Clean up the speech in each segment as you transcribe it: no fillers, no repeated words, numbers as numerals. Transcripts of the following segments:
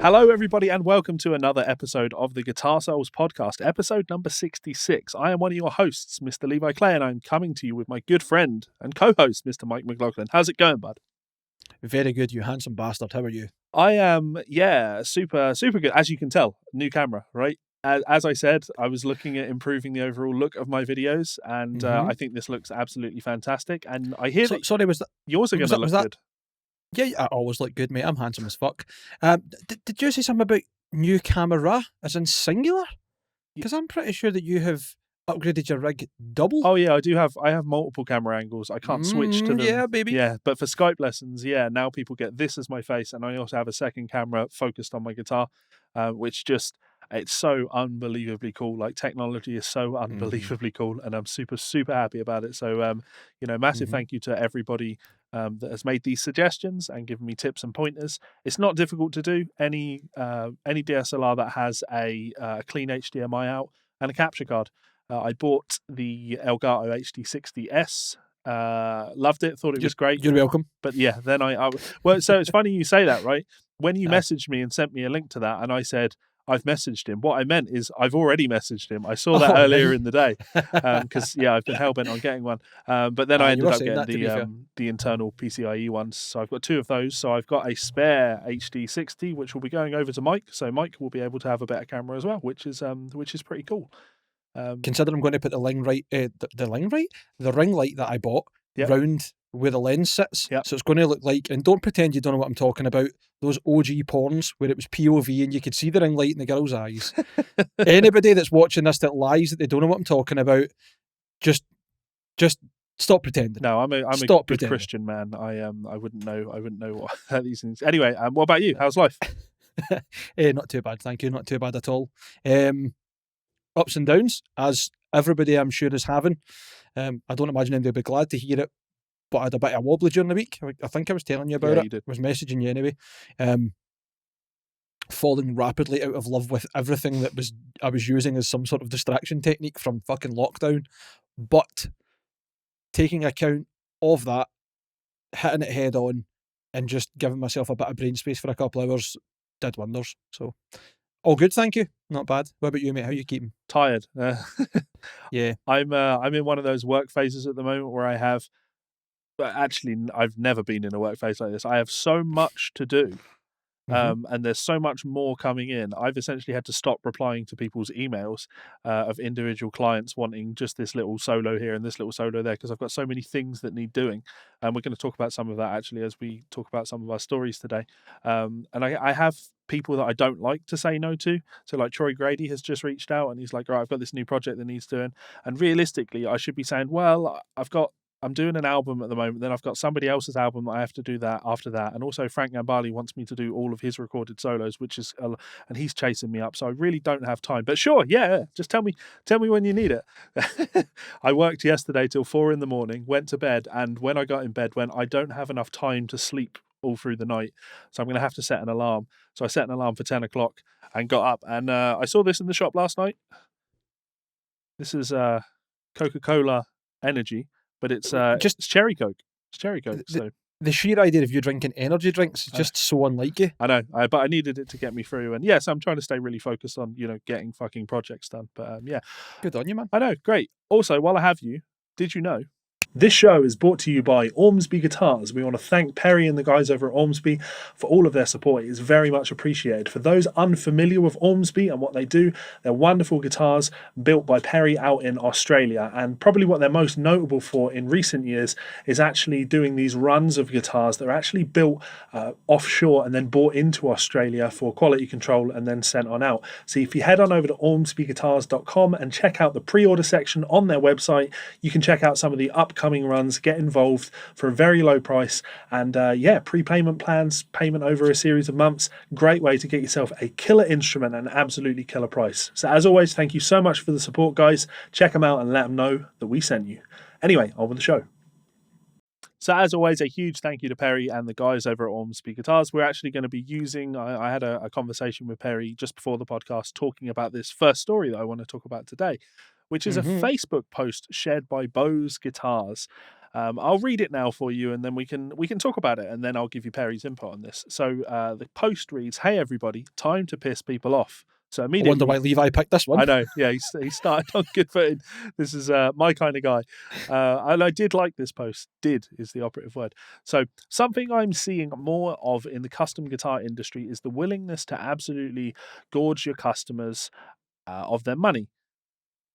Hello, everybody, and welcome to another episode of the Guitar Souls podcast, episode number 66. I am one of your hosts, Mr. Levi Clay, and I'm coming to you with my good friend and co-host, Mr. Mike McLaughlin. How's it going, bud? Very good, you handsome bastard. How are you? I am, super good. As you can tell, new camera, right? As I said, I was looking at improving the overall look of my videos, and I think this looks absolutely fantastic. And I hear that sorry, was that yours are going to look good. Yeah, I always look good, mate. I'm handsome as fuck. Did you say something about new camera, as in singular? Because I'm pretty sure that you have upgraded your rig double. Oh yeah, I have multiple camera angles. I can't switch to them. Yeah, baby. Yeah, but for Skype lessons, now people get this as my face, and I also have a second camera focused on my guitar, which just, it's so unbelievably cool. Like, technology is so unbelievably cool, and I'm super happy about it. So massive thank you to everybody that has made these suggestions and given me tips and pointers. It's not difficult to do. Any DSLR that has a clean HDMI out and a capture card. I bought the Elgato HD60S. Loved it. Thought it was great. You're welcome. But yeah, then well, so it's funny you say that, right? When you messaged me and sent me a link to that, and I said I've messaged him, what I meant is I've already messaged him. I saw that earlier in the day because I've been hellbent on getting one. But then I ended up getting the internal PCIe ones. So I've got two of those. So I've got a spare HD60, which will be going over to Mike. So Mike will be able to have a better camera as well, which is pretty cool. Consider I'm going to put the ring light that I bought round where the lens sits. Yep. So it's going to look like, and don't pretend you don't know what I'm talking about, those OG porns where it was POV and you could see the ring light in the girl's eyes. Anybody that's watching this that lies that they don't know what I'm talking about, just stop pretending. No, I'm a good Christian man. I wouldn't know what these things. Anyway, what about you? How's life? Not too bad, thank you. Not too bad at all. Ups and downs, as everybody I'm sure is having. I don't imagine they'll be glad to hear it, but I had a bit of a wobbly during the week. I think I was telling you about it. You did. I was messaging you anyway. Falling rapidly out of love with everything that I was using as some sort of distraction technique from fucking lockdown. But taking account of that, hitting it head on, and just giving myself a bit of brain space for a couple of hours did wonders. So all good, thank you. Not bad. What about you, mate? How you keeping? Tired. Yeah. I'm in one of those work phases at the moment where I have. Actually, I've never been in a work phase like this. I have so much to do. And there's so much more coming in. I've essentially had to stop replying to people's emails of individual clients wanting just this little solo here and this little solo there, because I've got so many things that need doing. And we're going to talk about some of that actually as we talk about some of our stories today. And I have people that I don't like to say no to. So like Troy Grady has just reached out and he's like, all right, I've got this new project that needs doing. And realistically, I should be saying, well, I'm doing an album at the moment, then I've got somebody else's album that I have to do that after that. And also Frank Gambale wants me to do all of his recorded solos, which is, and he's chasing me up. So I really don't have time, but sure. Yeah. Just tell me when you need it. I worked yesterday till 4 a.m, went to bed. And when I got in bed, I don't have enough time to sleep all through the night. So I'm going to have to set an alarm. So I set an alarm for 10 o'clock and got up and I saw this in the shop last night. This is Coca-Cola Energy. But it's cherry Coke. It's cherry Coke. So the sheer idea of you drinking energy drinks is just so unlike you. I know, but I needed it to get me through. And yes, I'm trying to stay really focused on getting fucking projects done. But good on you, man. I know, great. Also, while I have you, did you know? This show is brought to you by Ormsby Guitars. We want to thank Perry and the guys over at Ormsby for all of their support. It is very much appreciated. For those unfamiliar with Ormsby and what they do, they're wonderful guitars built by Perry out in Australia. And probably what they're most notable for in recent years is actually doing these runs of guitars that are actually built offshore and then brought into Australia for quality control and then sent on out. So if you head on over to ormsbyguitars.com and check out the pre-order section on their website, you can check out some of the upcoming runs, get involved for a very low price, and prepayment plans, payment over a series of months. Great way to get yourself a killer instrument and absolutely killer price. So as always, thank you so much for the support, guys. Check them out and let them know that we sent you. Anyway, on with the show. So as always, a huge thank you to Perry and the guys over at Ormsby Guitars. We're actually going to be using, I had a conversation with Perry just before the podcast talking about this first story that I want to talk about today, which is a Facebook post shared by Bose Guitars. I'll read it now for you, and then we can talk about it, and then I'll give you Perry's input on this. So the post reads, "Hey everybody, time to piss people off." So I immediately, wonder why Levi picked this one. I know, yeah, he started on good footing. This is my kind of guy, and I did like this post. Did is the operative word. So something I'm seeing more of in the custom guitar industry is the willingness to absolutely gorge your customers of their money.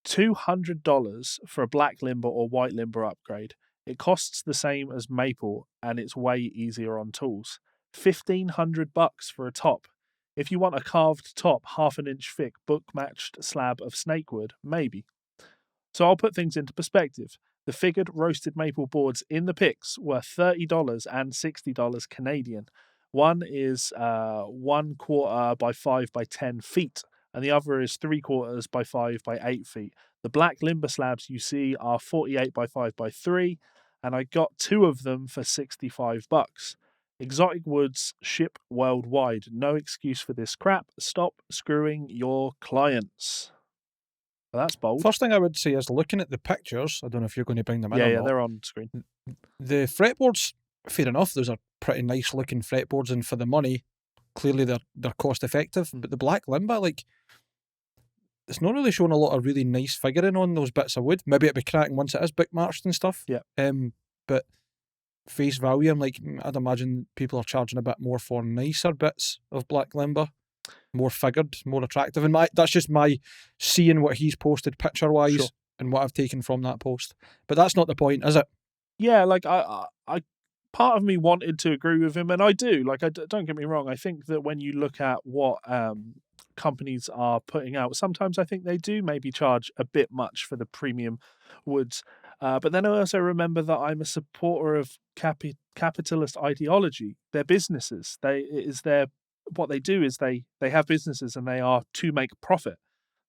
$200 for a black limber or white limber upgrade. It costs the same as maple, and it's way easier on tools. $1,500 for a top. If you want a carved top, 1/2 inch thick, book matched slab of snakewood, maybe. So I'll put things into perspective. The figured roasted maple boards in the pics were $30 and $60 Canadian. One is 1/4 by 5 by 10 feet, and the other is 3/4 by 5 by 8 feet. The black limber slabs you see are 48 by 5 by 3, and I got 2 of them for $65. Exotic woods ship worldwide. No excuse for this crap. Stop screwing your clients. Well, that's bold. First thing I would say is looking at the pictures. I don't know if you're going to bring them in or Yeah, not. they're on screen. The fretboards, fair enough. Those are pretty nice looking fretboards, and for the money, clearly they're cost effective. But the black limber, like, it's not really showing a lot of really nice figuring on those bits of wood. Maybe it'll be cracking once it is bookmarked and stuff. Yeah. But face value, I'm like, I'd imagine people are charging a bit more for nicer bits of black limber, more figured, more attractive. And that's just my seeing what he's posted picture wise. Sure. And what I've taken from that post. But that's not the point, is it? Yeah, like I part of me wanted to agree with him, and I do. Like, don't get me wrong. I think that when you look at what companies are putting out, sometimes I think they do maybe charge a bit much for the premium woods. But then I also remember that I'm a supporter of capitalist ideology. They're businesses. What they do is they have businesses, and they are to make profit.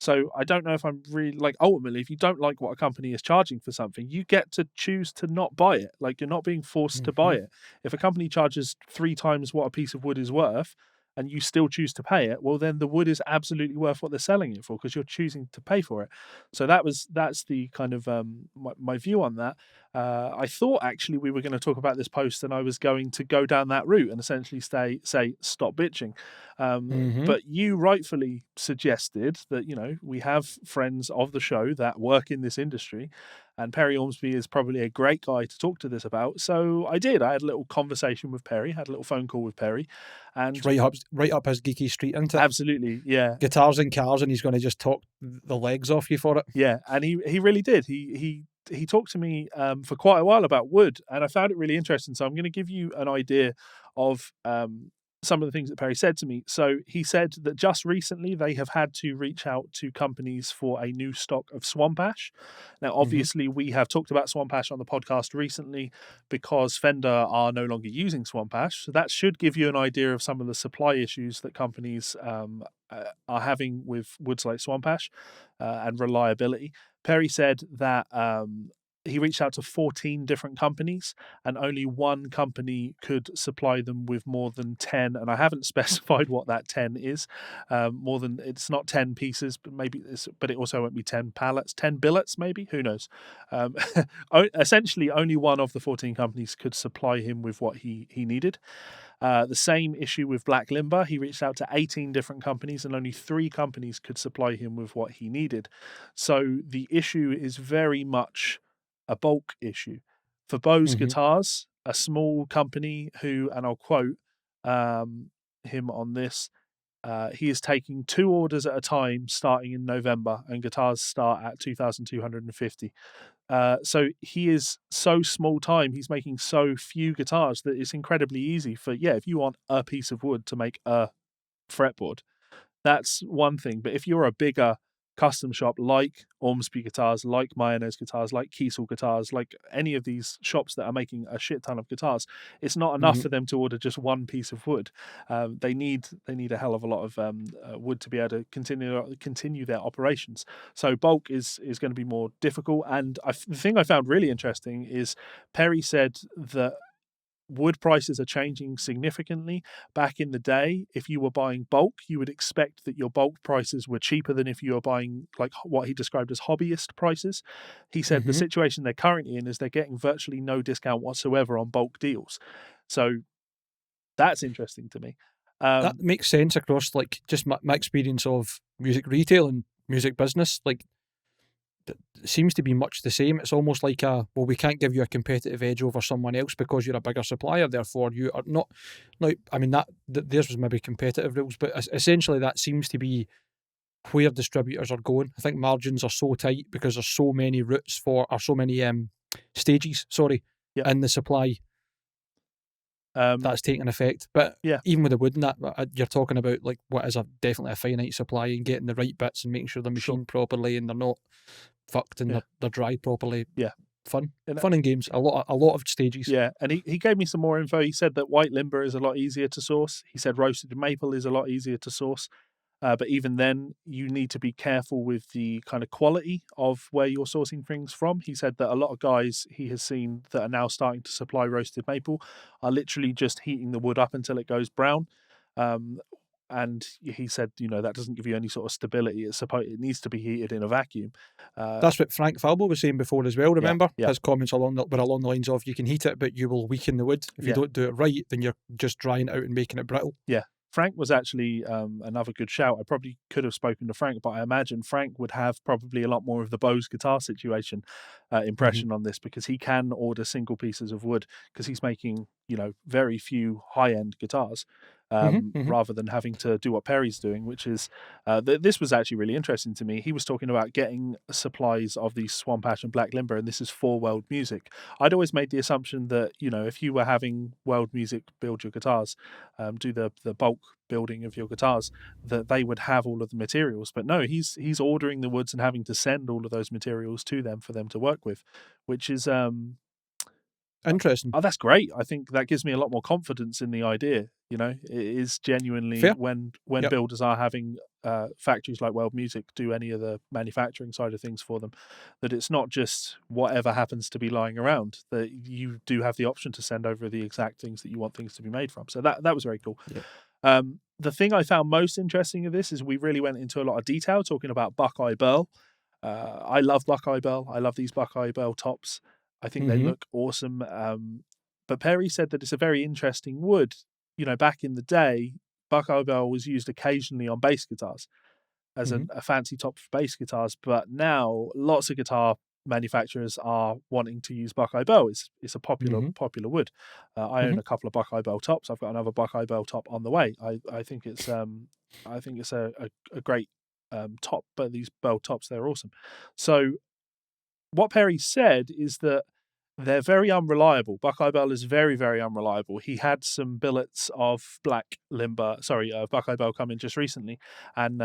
So I don't know if I'm really, like, ultimately, if you don't like what a company is charging for something, you get to choose to not buy it. Like, you're not being forced to buy it. If a company charges 3 times what a piece of wood is worth, and you still choose to pay it, well, then the wood is absolutely worth what they're selling it for, because you're choosing to pay for it. So that's the kind of my view on that. I thought actually we were going to talk about this post, and I was going to go down that route and essentially say stop bitching. But you rightfully suggested that, we have friends of the show that work in this industry, and Perry Ormsby is probably a great guy to talk to this about. So I did. I had a little conversation with Perry, had a little phone call with Perry, and it's right up his geeky street, isn't it? Absolutely, yeah. Guitars and cars, and he's going to just talk the legs off you for it. Yeah, and he really did. He talked to me for quite a while about wood, and I found it really interesting. So I'm going to give you an idea of some of the things that Perry said to me. So he said that just recently they have had to reach out to companies for a new stock of swamp ash. Now, obviously, we have talked about swamp ash on the podcast recently because Fender are no longer using swamp ash. So that should give you an idea of some of the supply issues that companies are having with woods like swamp ash and reliability. Perry said that he reached out to 14 different companies, and only one company could supply them with more than 10. And I haven't specified what that 10 is. It's not 10 pieces, but it also won't be 10 pallets, 10 billets, maybe. Who knows? Essentially, only one of the 14 companies could supply him with what he needed. The same issue with black limber. He reached out to 18 different companies, and only 3 companies could supply him with what he needed. So the issue is very much a bulk issue. For Bose Guitars, a small company who, and I'll quote him on this, he is taking 2 orders at a time starting in November, and guitars start at 2,250. So he is so small time, he's making so few guitars that it's incredibly easy if you want a piece of wood to make a fretboard, that's one thing. But if you're a bigger custom shop like Ormsby Guitars, like Ibanez Guitars, like Kiesel Guitars, like any of these shops that are making a shit ton of guitars, it's not enough for them to order just one piece of wood. They need a hell of a lot of wood to be able to continue their operations. So bulk is going to be more difficult. And the thing I found really interesting is Perry said that wood prices are changing significantly. Back in the day, if you were buying bulk, you would expect that your bulk prices were cheaper than if you were buying like what he described as hobbyist prices. He said the situation they're currently in is they're getting virtually no discount whatsoever on bulk deals. So that's interesting to me. That makes sense across like just my experience of music retail and music business. Like, it seems to be much the same. It's almost like we can't give you a competitive edge over someone else because you're a bigger supplier. Therefore, you are not. Now, I mean that theirs was maybe competitive rules, but essentially that seems to be where distributors are going. I think margins are so tight because there's so many routes or so many stages. Sorry, in the supply. That's taking effect. But even with the wood and that, you're talking about like what is definitely a finite supply and getting the right bits and making sure they're machined properly and they're not fucked and they're dried properly. Yeah. Fun and games. A lot of stages. Yeah, and he gave me some more info. He said that white limber is a lot easier to source. He said roasted maple is a lot easier to source. But even then, you need to be careful with the kind of quality of where you're sourcing things from. He said that a lot of guys he has seen that are now starting to supply roasted maple are literally just heating the wood up until it goes brown. And he said, that doesn't give you any sort of stability. It needs to be heated in a vacuum. That's what Frank Falbo was saying before as well, remember? Yeah. His comments were along the lines of, you can heat it, but you will weaken the wood. If you don't do it right, then you're just drying it out and making it brittle. Yeah. Frank was actually another good shout. I probably could have spoken to Frank, but I imagine Frank would have probably a lot more of the Bose guitar situation impression on this, because he can order single pieces of wood because he's making, very few high-end guitars rather than having to do what Perry's doing, which is, this was actually really interesting to me. He was talking about getting supplies of these Swamp Ash and Black Limber, and this is for World Music. I'd always made the assumption that, if you were having World Music build your guitars, do the bulk building of your guitars, that they would have all of the materials. But no, he's ordering the woods and having to send all of those materials to them for them to work with, which is interesting. Oh, that's great. I think that gives me a lot more confidence in the idea. It is genuinely Fair. when builders are having factories like World Music do any of the manufacturing side of things for them, that it's not just whatever happens to be lying around, that you do have the option to send over the exact things that you want things to be made from. So that was very cool. Yeah. The thing I found most interesting of this is we really went into a lot of detail talking about Buckeye Burl. I love Buckeye Burl. I love these Buckeye Burl tops. I think they look awesome. But Perry said that it's a very interesting wood. Back in the day, Buckeye Burl was used occasionally on bass guitars as a fancy top for bass guitars. But now lots of guitar manufacturers are wanting to use Buckeye Burl. It's a popular wood. I own a couple of Buckeye Burl tops. I've got another Buckeye Burl top on the way. I think it's a great top. But these Burl tops, they're awesome. So what Perry said is that they're very unreliable. Buckeye Burl is very, very unreliable. He had some billets of Buckeye Burl come in just recently, and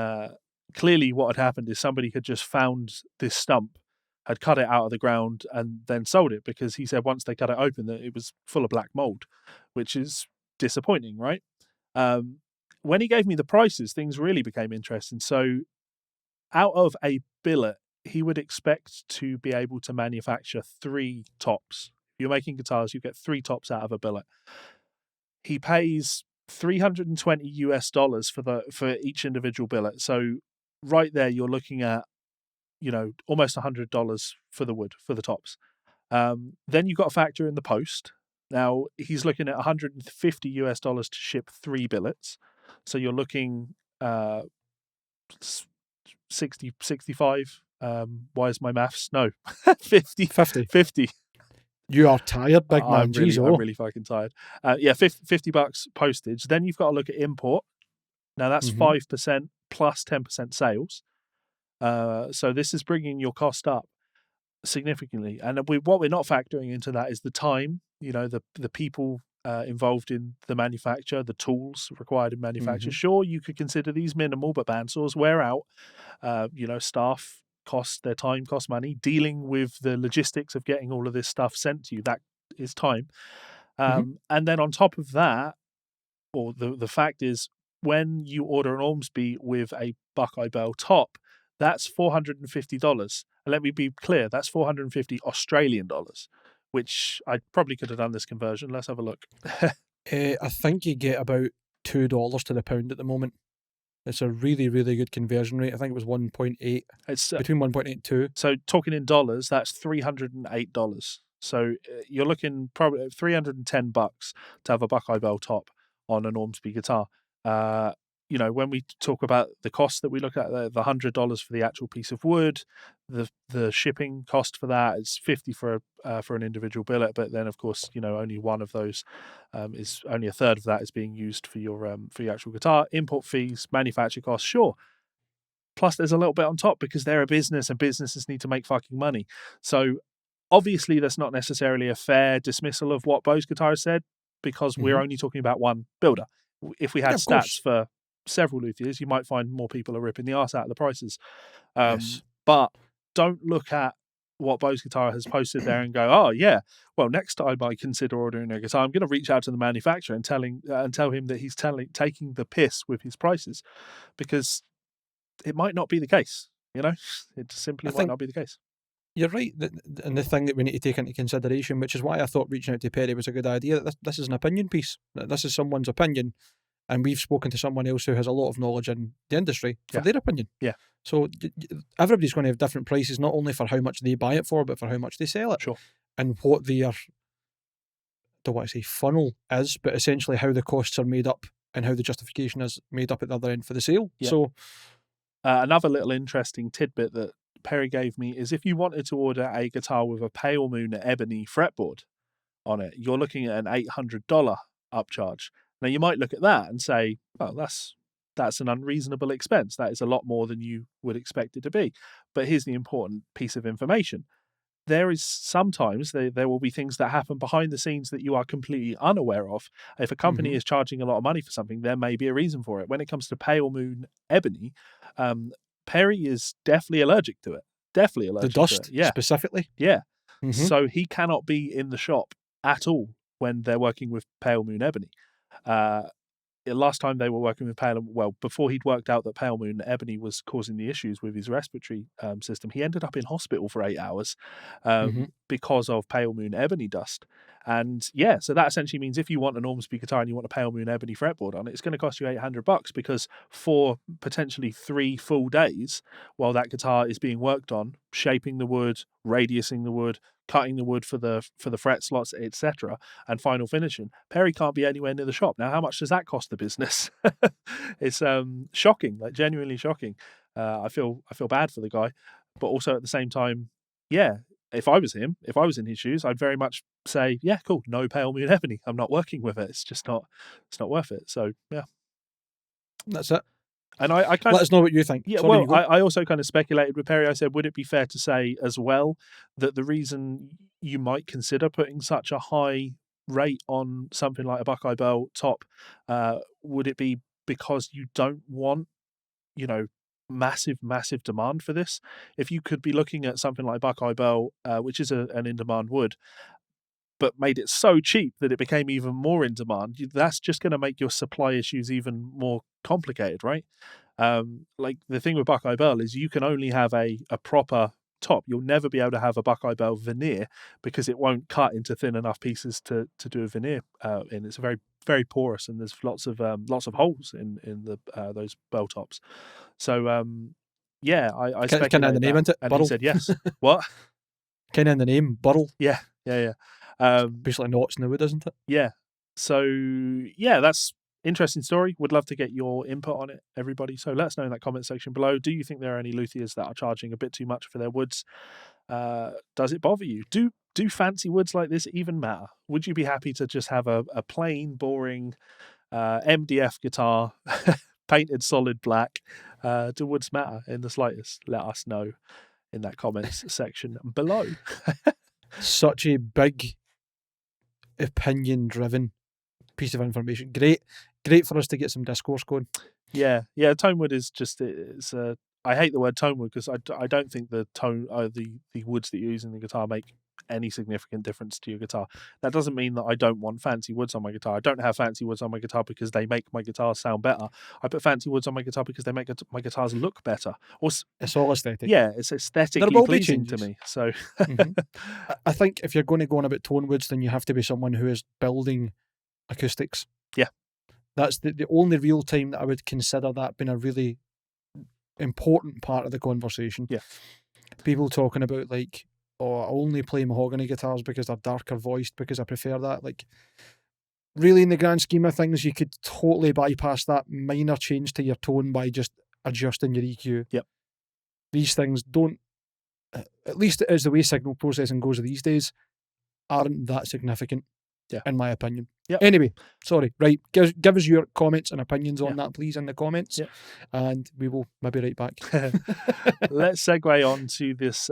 clearly what had happened is somebody had just found this stump, had cut it out of the ground, and then sold it, because he said once they cut it open that it was full of black mold, which is disappointing, right? When he gave me the prices, things really became interesting. So out of a billet, he would expect to be able to manufacture 3 tops. If you're making guitars, you get 3 tops out of a billet. He pays $320 for each individual billet. So right there, you're looking at, almost $100 for the wood, for the tops. Then you've got to factor in the post. Now he's looking at $150 to ship 3 billets. So you're looking 60, 65. Why is my maths? No, 50. 50. You are tired, big man. I'm really fucking tired. $50 postage. Then you've got to look at import. Now that's 5% plus 10% sales. So this is bringing your cost up significantly. And what we're not factoring into that is the time. The people involved in the manufacture, the tools required in manufacture. Sure, you could consider these minimal, but bandsaws wear out. Staff their time costs money. Dealing with the logistics of getting all of this stuff sent to you, that is time. And then on top of that, or the fact is, when you order an Ormsby with a Buckeye Burl top, that's $450. And let me be clear, that's 450 Australian dollars, which I probably could have done this conversion. Let's have a look. I think you get about $2 to the pound at the moment. It's a really, really good conversion rate. I think it was 1.8, It's between 1.8 and 2. so talking in dollars, that's $308. So you're looking probably $310 to have a Buckeye Bell top on an Ormsby guitar. You know, when we talk about the cost that we look at, the $100 for the actual piece of wood, the shipping cost for that is $50 for an individual billet. But then, of course, you know, only one of those is only a third of that is being used for your actual guitar. Import fees, manufacture costs, sure. Plus, there's a little bit on top because they're a business and businesses need to make fucking money. So obviously, that's not necessarily a fair dismissal of what Bose Guitar said because we're only talking about one builder. If we had stats for several luthiers, you might find more people are ripping the arse out of the prices. Yes. But don't look at what Bose Guitar has posted there and go, oh yeah, well, next time I consider ordering a guitar, I'm going to reach out to the manufacturer and tell him that he's taking the piss with his prices, because it might not be the case. You know, it simply might not be the case. You're right, and the thing that we need to take into consideration, which is why I thought reaching out to Perry was a good idea, that this is an opinion piece. This is someone's opinion, and we've spoken to someone else who has a lot of knowledge in the industry for their opinion. Yeah. So everybody's going to have different prices, not only for how much they buy it for, but for how much they sell it. Sure. And what their, don't want to say funnel is, but essentially how the costs are made up and how the justification is made up at the other end for the sale. Yeah. So another little interesting tidbit that Perry gave me is if you wanted to order a guitar with a Pale Moon ebony fretboard on it, you're looking at an $800 upcharge. Now you might look at that and say, oh, that's an unreasonable expense. That is a lot more than you would expect it to be. But here's the important piece of information. There is sometimes there will be things that happen behind the scenes that you are completely unaware of. If a company is charging a lot of money for something, there may be a reason for it. When it comes to Pale Moon ebony, Perry is definitely allergic to it. Definitely allergic to dust, to it. Yeah. Specifically? Yeah. So he cannot be in the shop at all when they're working with Pale Moon ebony. Last time they were working with before he'd worked out that Pale Moon ebony was causing the issues with his respiratory system, he ended up in hospital for 8 hours because of Pale Moon ebony dust. And yeah, so that essentially means if you want an Ormsby guitar and you want a Pale Moon ebony fretboard on it, it's going to cost you $800 because for potentially 3 full days while that guitar is being worked on, shaping the wood, radiusing the wood, cutting the wood for the fret slots, etc., and final finishing, Perry can't be anywhere near the shop. Now, how much does that cost the business? It's shocking, like genuinely shocking. I feel bad for the guy, but also at the same time, yeah, if I was him, if I was in his shoes, I'd very much say, yeah, cool, no Pale Moon ebony. I'm not working with it. It's not worth it. So yeah, that's it. And I kind let us know what you think. Yeah, sorry, well, I also kind of speculated with Perry. I said, would it be fair to say as well that the reason you might consider putting such a high rate on something like a Buckeye Bell top, would it be because you don't want, you know, massive demand for this? If you could be looking at something like Buckeye Bell, which is an in-demand wood, but made it so cheap that it became even more in demand, that's just going to make your supply issues even more complicated, right? Like the thing with Buckeye Bell is you can only have a proper top. You'll never be able to have a Buckeye Bell veneer because it won't cut into thin enough pieces to do a veneer in. It's very, very porous, and there's lots of holes in the those bell tops. So yeah, I speculated kind of the name, isn't it? And Burl. he said yes. What? Kind of in the name, Burl. Yeah. Basically knots in the wood, isn't it? Yeah. So yeah, that's interesting story. Would love to get your input on it, everybody. So let us know in that comment section below. Do you think there are any luthiers that are charging a bit too much for their woods? Does it bother you? Do fancy woods like this even matter? Would you be happy to just have a plain, boring MDF guitar, painted solid black? Do woods matter in the slightest? Let us know in that comments section below. Such a big, opinion-driven piece of information. Great for us to get some discourse going. Yeah. Tonewood is just I hate the word tonewood because I don't think the woods that you use in the guitar make any significant difference to your guitar. That doesn't mean that I don't want fancy woods on my guitar. I don't have fancy woods on my guitar because they make my guitars sound better. I put fancy woods on my guitar because they make my guitars look better. Or It's all aesthetic. yeah, it's There aesthetically will be pleasing to changes. me. So I think if you're going to go on about Tonewoods, then you have to be someone who is building acoustics. Yeah. That's the only real time that I would consider that being a really important part of the conversation. Yeah. People talking about like, oh, I only play mahogany guitars because they're darker voiced because I prefer that. Like, really, in the grand scheme of things, you could totally bypass that minor change to your tone by just adjusting your EQ. Yep. These things don't, at least as the way signal processing goes these days, aren't that significant, in my opinion. Yep. Anyway, sorry. Right, give us your comments and opinions on that, please, in the comments, and we will maybe write back. Let's segue on to this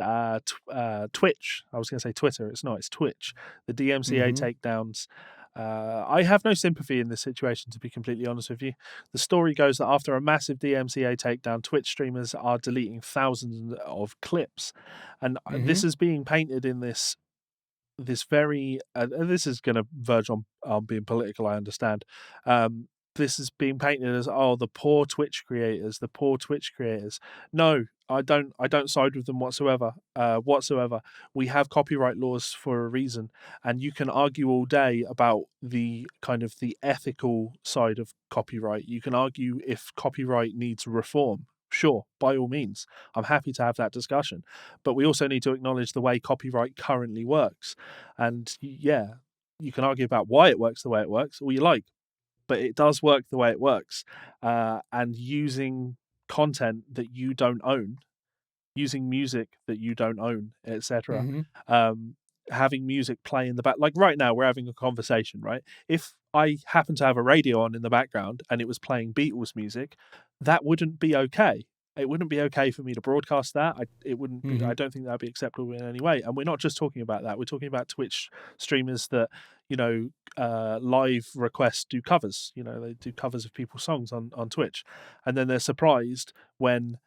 Twitch. I was going to say Twitter. It's not. It's Twitch. The DMCA takedowns. I have no sympathy in this situation, to be completely honest with you. The story goes that after a massive DMCA takedown, Twitch streamers are deleting thousands of clips, and this is being painted in this very this is going to verge on being political, I understand. This is being painted as, oh, the poor Twitch creators. No, I don't side with them whatsoever. We have copyright laws for a reason, and you can argue all day about the kind of the ethical side of copyright. You can argue if copyright needs reform. Sure, by all means, I'm happy to have that discussion. But we also need to acknowledge the way copyright currently works. And yeah, you can argue about why it works the way it works, all you like, but it does work the way it works. And using content that you don't own, using music that you don't own, etc. Having music play in the back, like right now we're having a conversation, right? If I happen to have a radio on in the background and it was playing Beatles music, that wouldn't be okay. It wouldn't be okay for me to broadcast that. It wouldn't be, I don't think that'd be acceptable in any way. And we're not just talking about that. We're talking about Twitch streamers that, live requests do covers. They do covers of people's songs on Twitch. And then they're surprised when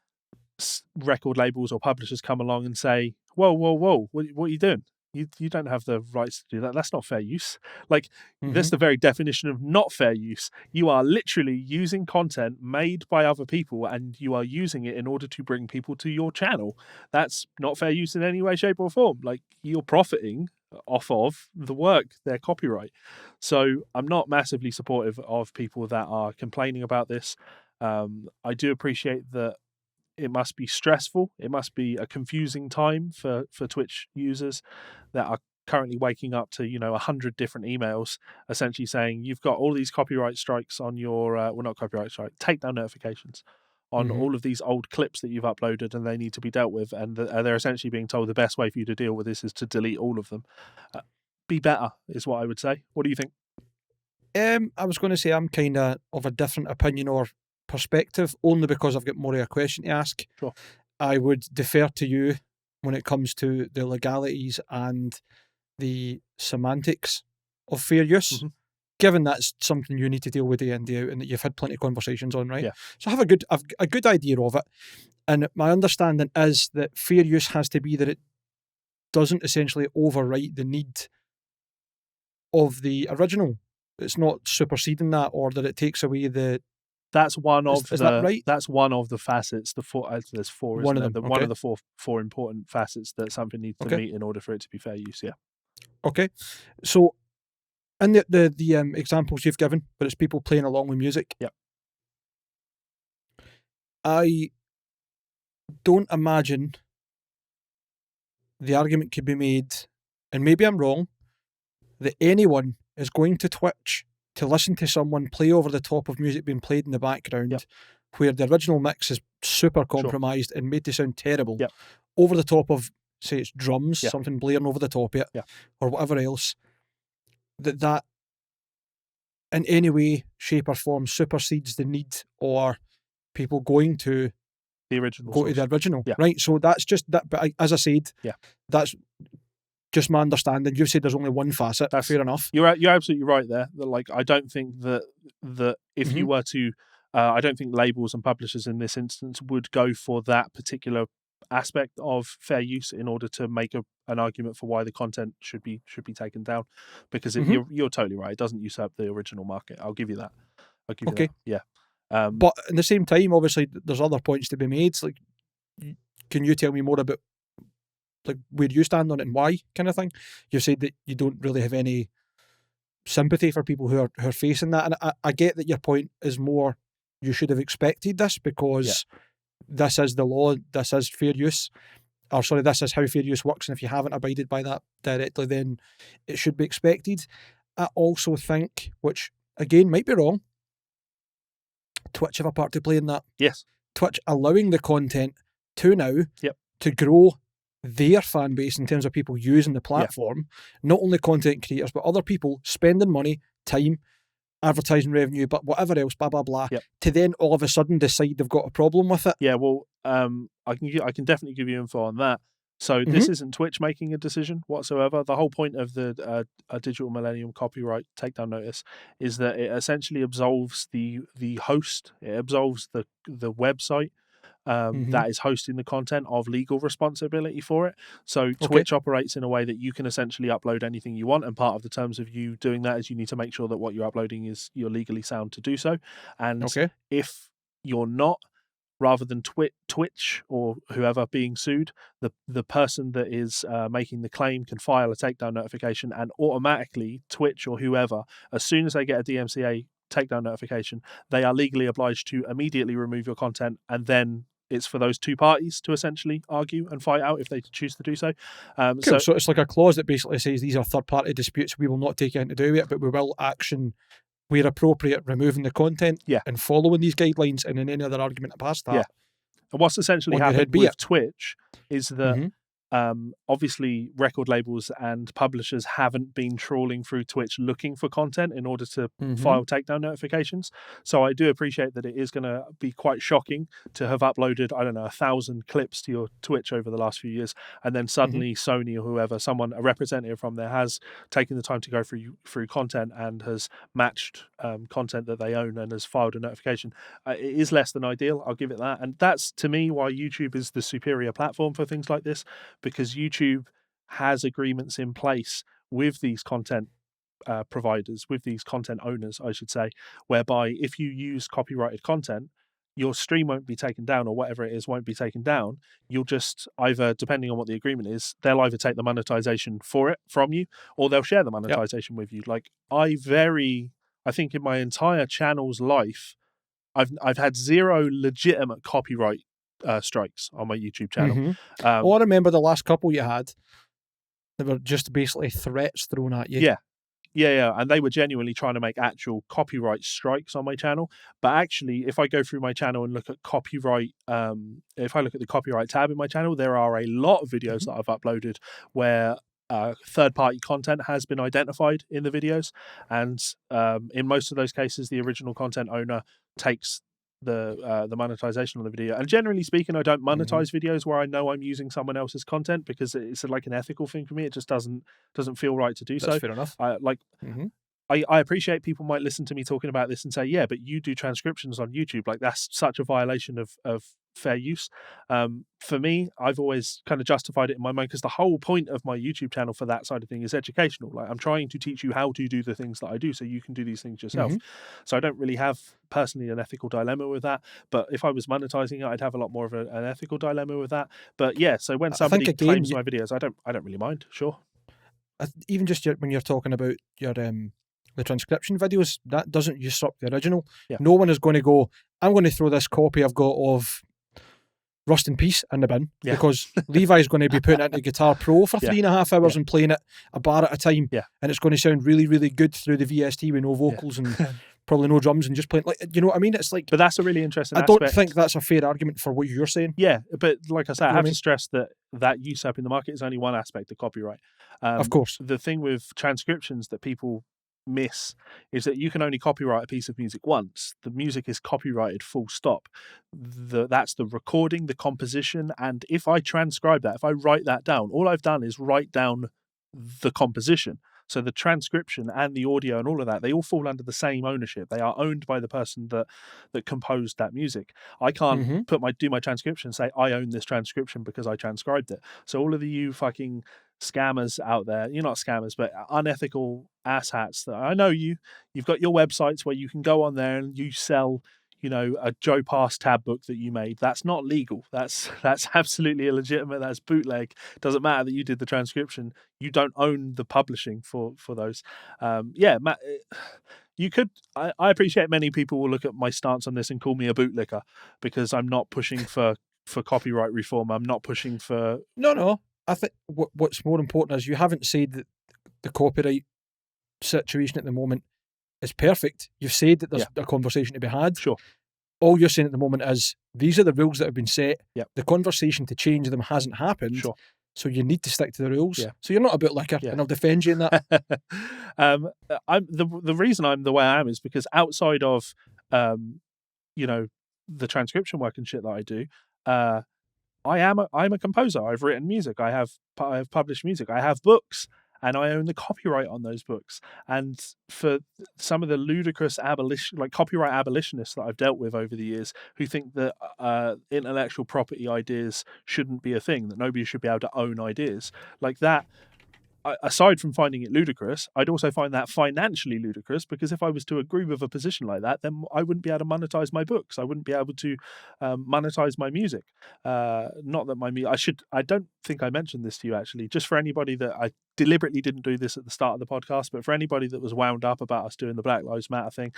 record labels or publishers come along and say, whoa, what are you doing? You don't have the rights to do that. That's not fair use. Like, that's the very definition of not fair use. You are literally using content made by other people and you are using it in order to bring people to your channel. That's not fair use in any way, shape or form. Like, you're profiting off of the work, their copyright. So I'm not massively supportive of people that are complaining about this. I do appreciate that it must be stressful. It must be a confusing time for Twitch users that are currently waking up to 100 different emails essentially saying you've got all these copyright strikes on your not copyright strike, takedown notifications on all of these old clips that you've uploaded, and they need to be dealt with, and they're essentially being told the best way for you to deal with this is to delete all of them. Be better is what I would say. What do you think? I was going to say I'm kind of a different opinion or perspective, only because I've got more of a question to ask. Sure. I would defer to you when it comes to the legalities and the semantics of fair use, given that's something you need to deal with day in, day out, and that you've had plenty of conversations on, right? Yeah. So I have a good idea of it, and my understanding is that fair use has to be that it doesn't essentially overwrite the need of the original. It's not superseding that, or that it takes away the. That's one of that right? That's one of the facets. The four. There's four. One of them. One of the four important facets that something needs to meet in order for it to be fair use. Yeah. Okay. So, in the examples you've given, but it's people playing along with music. Yep. I don't imagine the argument could be made, and maybe I'm wrong, that anyone is going to Twitch to listen to someone play over the top of music being played in the background, where the original mix is super compromised and made to sound terrible, over the top of, say, it's drums, something blaring over the top of it, or whatever else, that in any way, shape or form supersedes the need or people going to the original. To the original, right? So that's just that. But as I said, that's just my understanding. You've said there's only one facet. That's fair enough. You're absolutely right there. That, like, I don't think that if you were to, I don't think labels and publishers in this instance would go for that particular aspect of fair use in order to make an argument for why the content should be taken down, because you're totally right. It doesn't usurp the original market. I'll give you that. Okay. Yeah. But at the same time, obviously, there's other points to be made. It's like, can you tell me more about like where you stand on it and why, kind of thing? You said that you don't really have any sympathy for people who are facing that, and I get that your point is more you should have expected this because this is the law, this is fair use, or sorry, this is how fair use works, and if you haven't abided by that directly, then it should be expected. I also think, which again might be wrong, Twitch have a part to play in that. Yes. Twitch allowing the content to now to grow their fan base in terms of people using the platform, not only content creators, but other people spending money, time, advertising revenue, but whatever else, blah, blah, blah, to then all of a sudden decide they've got a problem with it. Yeah, well, I can definitely give you info on that. So this isn't Twitch making a decision whatsoever. The whole point of the Digital Millennium Copyright Takedown Notice is that it essentially absolves the host, it absolves the website that is hosting the content of legal responsibility for it. So Twitch operates in a way that you can essentially upload anything you want, and part of the terms of you doing that is you need to make sure that what you're uploading is you're legally sound to do so. And if you're not, rather than Twitch or whoever being sued, the person that is making the claim can file a takedown notification, and automatically Twitch or whoever, as soon as they get a DMCA takedown notification, they are legally obliged to immediately remove your content, and then it's for those two parties to essentially argue and fight out if they choose to do so. So it's like a clause that basically says these are third-party disputes, we will not take anything to do with it, but we will action where appropriate, removing the content and following these guidelines, and in any other argument past that. Yeah. And what's essentially happened with Twitch is that obviously record labels and publishers haven't been trawling through Twitch looking for content in order to file takedown notifications. So I do appreciate that it is going to be quite shocking to have uploaded, 1,000 clips to your Twitch over the last few years, and then suddenly Sony or whoever, a representative from there, has taken the time to go through content and has matched content that they own and has filed a notification. It is less than ideal, I'll give it that. And that's, to me, why YouTube is the superior platform for things like this, because YouTube has agreements in place with these content providers, with these content owners, I should say, whereby if you use copyrighted content, your stream won't be taken down, or whatever it is won't be taken down. You'll just either, depending on what the agreement is, they'll either take the monetization for it from you, or they'll share the monetization with you. Like I think in my entire channel's life, I've had zero legitimate copyright strikes on my YouTube channel. I remember the last couple you had, they were just basically threats thrown at you. Yeah, and they were genuinely trying to make actual copyright strikes on my channel. But actually, if I go through my channel and look at copyright, if I look at the copyright tab in my channel, there are a lot of videos that I've uploaded where third-party content has been identified in the videos, and in most of those cases, the original content owner takes the monetization on the video. And generally speaking, I don't monetize videos where I know I'm using someone else's content, because it's like an ethical thing for me. It just doesn't feel right to do so. That's fair enough. I appreciate people might listen to me talking about this and say, yeah, but you do transcriptions on YouTube. Like, that's such a violation of fair use. For me, I've always kind of justified it in my mind, because the whole point of my YouTube channel for that side of thing is educational. Like, I'm trying to teach you how to do the things that I do so you can do these things yourself. So I don't really have personally an ethical dilemma with that. But if I was monetizing it, I'd have a lot more of an ethical dilemma with that. But yeah, so when somebody claims my videos, I don't really mind. Sure. Even just when you're talking about your the transcription videos, that doesn't usurp the original. No one is going to go, I'm going to throw this copy I've got of Rust in Peace in the bin, because Levi's going to be putting it into Guitar Pro for 3.5 hours and playing it a bar at a time, and it's going to sound really, really good through the VST with no vocals and probably no drums, and just playing, like, you know what I mean? It's like, but that's a really interesting aspect. Don't think that's a fair argument for what you're saying. Yeah, but like I said, I have to stress that usurping the market is only one aspect of copyright. Of course. The thing with transcriptions that people miss is that you can only copyright a piece of music once. The music is copyrighted, full stop. That's the recording, the composition, and if I transcribe that, if I write that down, all I've done is write down the composition. So the transcription and the audio and all of that, they all fall under the same ownership. They are owned by the person that composed that music. I can't do my transcription and say I own this transcription because I transcribed it. So all of you fucking scammers out there, you're not scammers, but unethical asshats that I know you've got your websites where you can go on there and you sell, a Joe Pass tab book that you made. That's not legal. That's absolutely illegitimate. That's bootleg. Doesn't matter that you did the transcription. You don't own the publishing for those. Matt, you could. I appreciate many people will look at my stance on this and call me a bootlicker because I'm not pushing for copyright reform. I'm not pushing for. No. I think what's more important is you haven't said that the copyright situation at the moment is perfect. You've said that there's a conversation to be had. Sure. All you're saying at the moment is these are the rules that have been set. Yep. The conversation to change them hasn't happened. Sure. So you need to stick to the rules. Yeah. So you're not a bootlicker, and I'll defend you in that. I'm the reason I'm the way I am is because outside of the transcription work and shit that I do, I'm a composer. I've written music. I have published music. I have books, and I own the copyright on those books. And for some of the ludicrous copyright abolitionists that I've dealt with over the years, who think that intellectual property ideas shouldn't be a thing, that nobody should be able to own ideas like that. Aside from finding it ludicrous, I'd also find that financially ludicrous, because if I was to agree with a position like that, then I wouldn't be able to monetize my books. I wouldn't be able to monetize my music. Not that I don't think I mentioned this to you, actually, just for anybody that I deliberately didn't do this at the start of the podcast, but for anybody that was wound up about us doing the Black Lives Matter thing,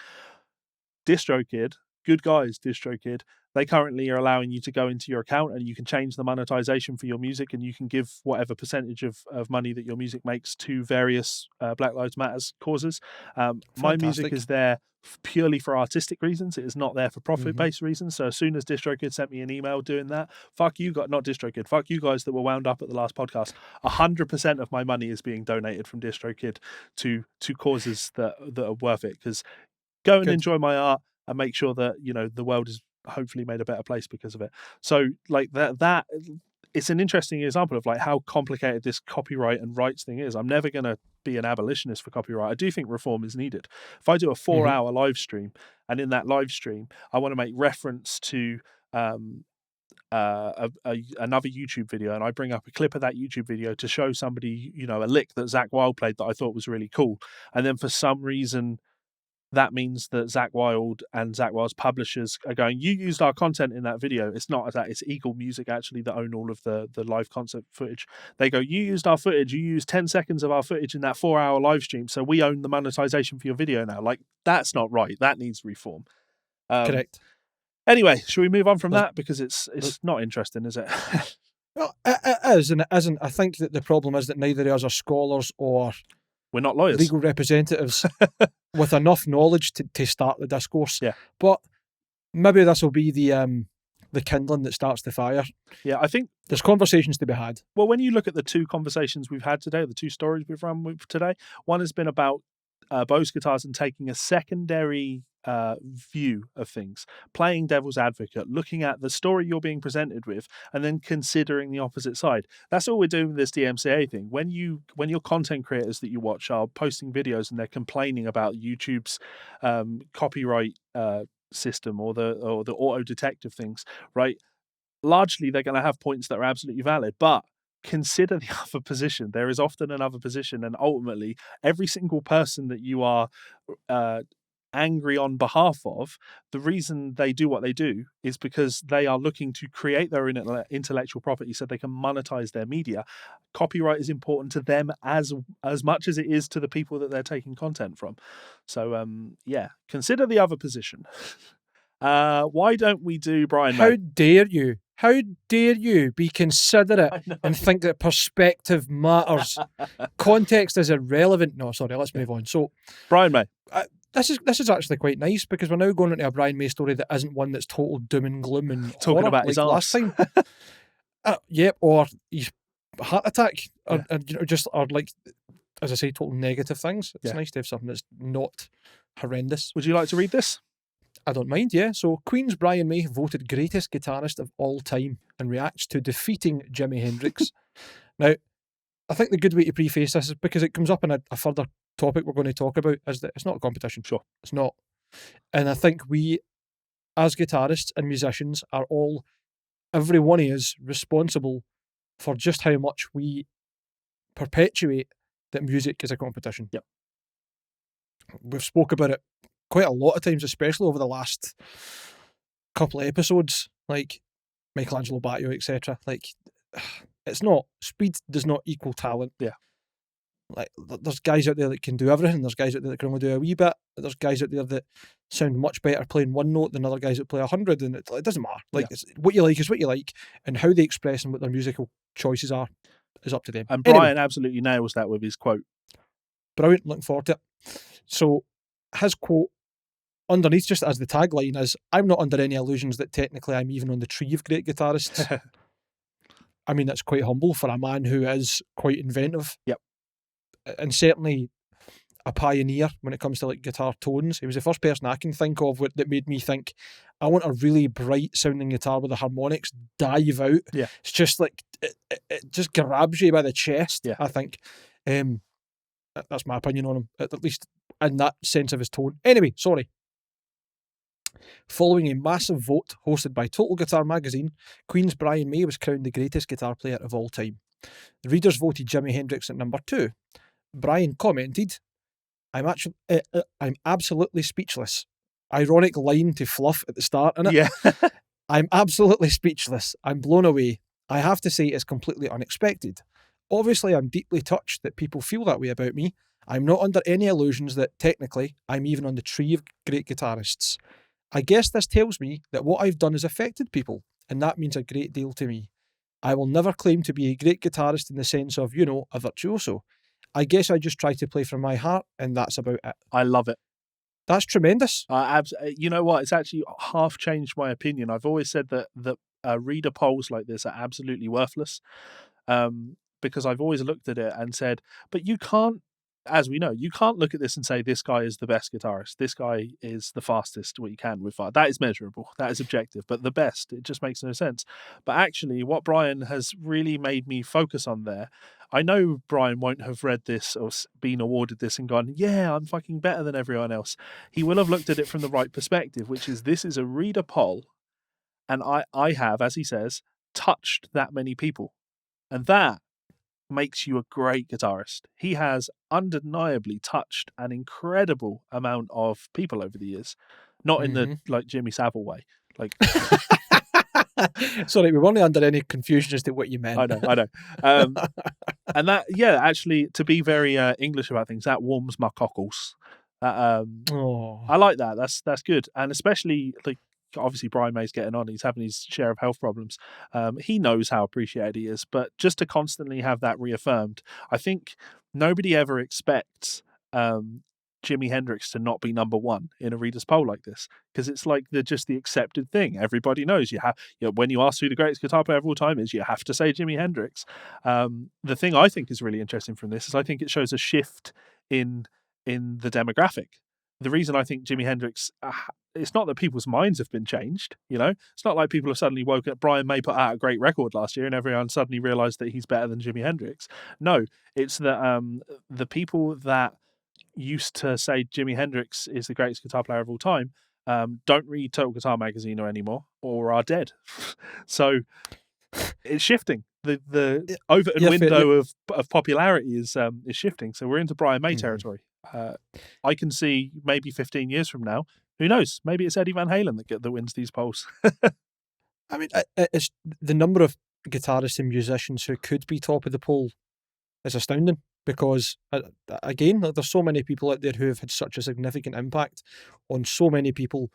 DistroKid, good guys, DistroKid, they currently are allowing you to go into your account and you can change the monetization for your music, and you can give whatever percentage of money that your music makes to various Black Lives Matters causes. My music is there purely for artistic reasons. It is not there for profit-based reasons. So as soon as DistroKid sent me an email doing that, fuck you guys that were wound up at the last podcast. 100% of my money is being donated from DistroKid to causes that are worth it, because go and enjoy my art and make sure that the world is hopefully made a better place because of it. So like that it's an interesting example of like how complicated this copyright and rights thing is. I'm never going to be an abolitionist for copyright. I do think reform is needed. If I do a 4-hour live stream, and in that live stream I want to make reference to another YouTube video, and I bring up a clip of that YouTube video to show somebody a lick that Zakk Wylde played that I thought was really cool, and then for some reason that means that Zakk Wylde and Zakk Wylde's publishers are going, you used our content in that video. It's not that, it's Eagle Music actually that own all of the live concert footage. They go, you used our footage, you used 10 seconds of our footage in that 4-hour live stream, so we own the monetization for your video now. Like, that's not right. That needs reform. Correct. Anyway, should we move on from that? Because it's not interesting, is it? Well, it is, and it isn't. I think that the problem is that neither of us are scholars or we're not lawyers, legal representatives with enough knowledge to start the discourse. Yeah. But maybe this will be the kindling that starts the fire. Yeah, I think there's conversations to be had. Well, when you look at the two conversations we've had today, the two stories we've run with today, one has been about Bose guitars and taking a secondary view of things, playing devil's advocate, looking at the story you're being presented with, and then considering the opposite side. That's all we're doing with this DMCA thing. When your content creators that you watch are posting videos and they're complaining about YouTube's copyright system or the auto detective things, right? Largely, they're going to have points that are absolutely valid, but consider the other position. There is often another position, and ultimately, every single person that you are angry on behalf of, the reason they do what they do is because they are looking to create their intellectual property so they can monetize their media. Copyright is important to them as much as it is to the people that they're taking content from. So consider the other position. Why don't we do Brian? How dare you? How dare you be considerate and think that perspective matters? Context is irrelevant. No, sorry, let's move on. So, Brian May. This is actually quite nice, because we're now going into a Brian May story that isn't one that's total doom and gloom and talking horror, about his last time. Or his heart attack, or like, as I say, total negative things. It's nice to have something that's not horrendous. Would you like to read this? I don't mind, yeah. So, Queen's Brian May voted greatest guitarist of all time and reacts to defeating Jimi Hendrix. Now, I think the good way to preface this is because it comes up in a further topic we're going to talk about, is that it's not a competition. Sure. It's not. And I think we, as guitarists and musicians, are all, every one of us, responsible for just how much we perpetuate that music is a competition. Yep. We've spoke about it quite a lot of times, especially over the last couple of episodes, like Michelangelo Battio, etc. Like, it's not, speed does not equal talent. Yeah. Like, there's guys out there that can do everything. There's guys out there that can only do a wee bit. There's guys out there that sound much better playing one note than other guys that play 100, and it doesn't matter. Like, it's, what you like is what you like, and how they express and what their musical choices are is up to them. And Brian absolutely nails that with his quote. Brilliant, looking forward to it. So, his quote underneath, just as the tagline, is, "I'm not under any illusions that technically I'm even on the tree of great guitarists." I mean, that's quite humble for a man who is quite inventive. Yep. And certainly a pioneer when it comes to like guitar tones. He was the first person I can think of that made me think, I want a really bright sounding guitar with the harmonics dive out. Yeah. It's just like, it just grabs you by the chest, yeah. I think. That's my opinion on him, at least in that sense of his tone. Anyway, sorry. Following a massive vote hosted by Total Guitar magazine, Queen's Brian May was crowned the greatest guitar player of all time. The readers voted Jimi Hendrix at number 2. Brian commented, I'm absolutely speechless. Ironic line to fluff at the start, innit? Yeah. I'm absolutely speechless. I'm blown away. I have to say it's completely unexpected. Obviously, I'm deeply touched that people feel that way about me. I'm not under any illusions that, technically, I'm even on the tree of great guitarists. I guess this tells me that what I've done has affected people, and that means a great deal to me. I will never claim to be a great guitarist in the sense of, a virtuoso. I guess I just try to play from my heart, and that's about it. I love it. That's tremendous. You know what? It's actually half changed my opinion. I've always said that reader polls like this are absolutely worthless, because I've always looked at it and said, but you can't, as we know, you can't look at this and say this guy is the best guitarist. This guy is the fastest what you can with fire. That is measurable. That is objective. But the best, it just makes no sense. But actually, what Brian has really made me focus on there, I know Brian won't have read this or been awarded this and gone, yeah, I'm fucking better than everyone else. He will have looked at it from the right perspective, which is this is a reader poll. And I have, as he says, touched that many people. And that makes you a great guitarist. He has undeniably touched an incredible amount of people over the years. Not in the like Jimmy Savile way. Like sorry, we weren't under any confusion as to what you meant. I know. And that, yeah, actually, to be very English about things, that warms my cockles. I like that. That's good. And especially like obviously Brian May's getting on, he's having his share of health problems. He knows how appreciated he is, but just to constantly have that reaffirmed, I think nobody ever expects Jimi Hendrix to not be number one in a reader's poll like this, because it's like just the accepted thing. Everybody knows when you ask who the greatest guitar player of all time is, you have to say Jimi Hendrix. The thing I think is really interesting from this is I think it shows a shift in the demographic. The reason I think Jimi Hendrix, it's not that people's minds have been changed, It's not like people have suddenly woken up. Brian May put out a great record last year and everyone suddenly realised that he's better than Jimi Hendrix. No, it's that the people that used to say Jimi Hendrix is the greatest guitar player of all time don't read Total Guitar magazine anymore or are dead. So it's shifting. The Overton window of popularity is shifting. So we're into Brian May territory. I can see maybe 15 years from now, who knows? Maybe it's Eddie Van Halen that wins these polls. I mean, it's the number of guitarists and musicians who could be top of the poll is astounding because, again, there's so many people out there who have had such a significant impact on so many people,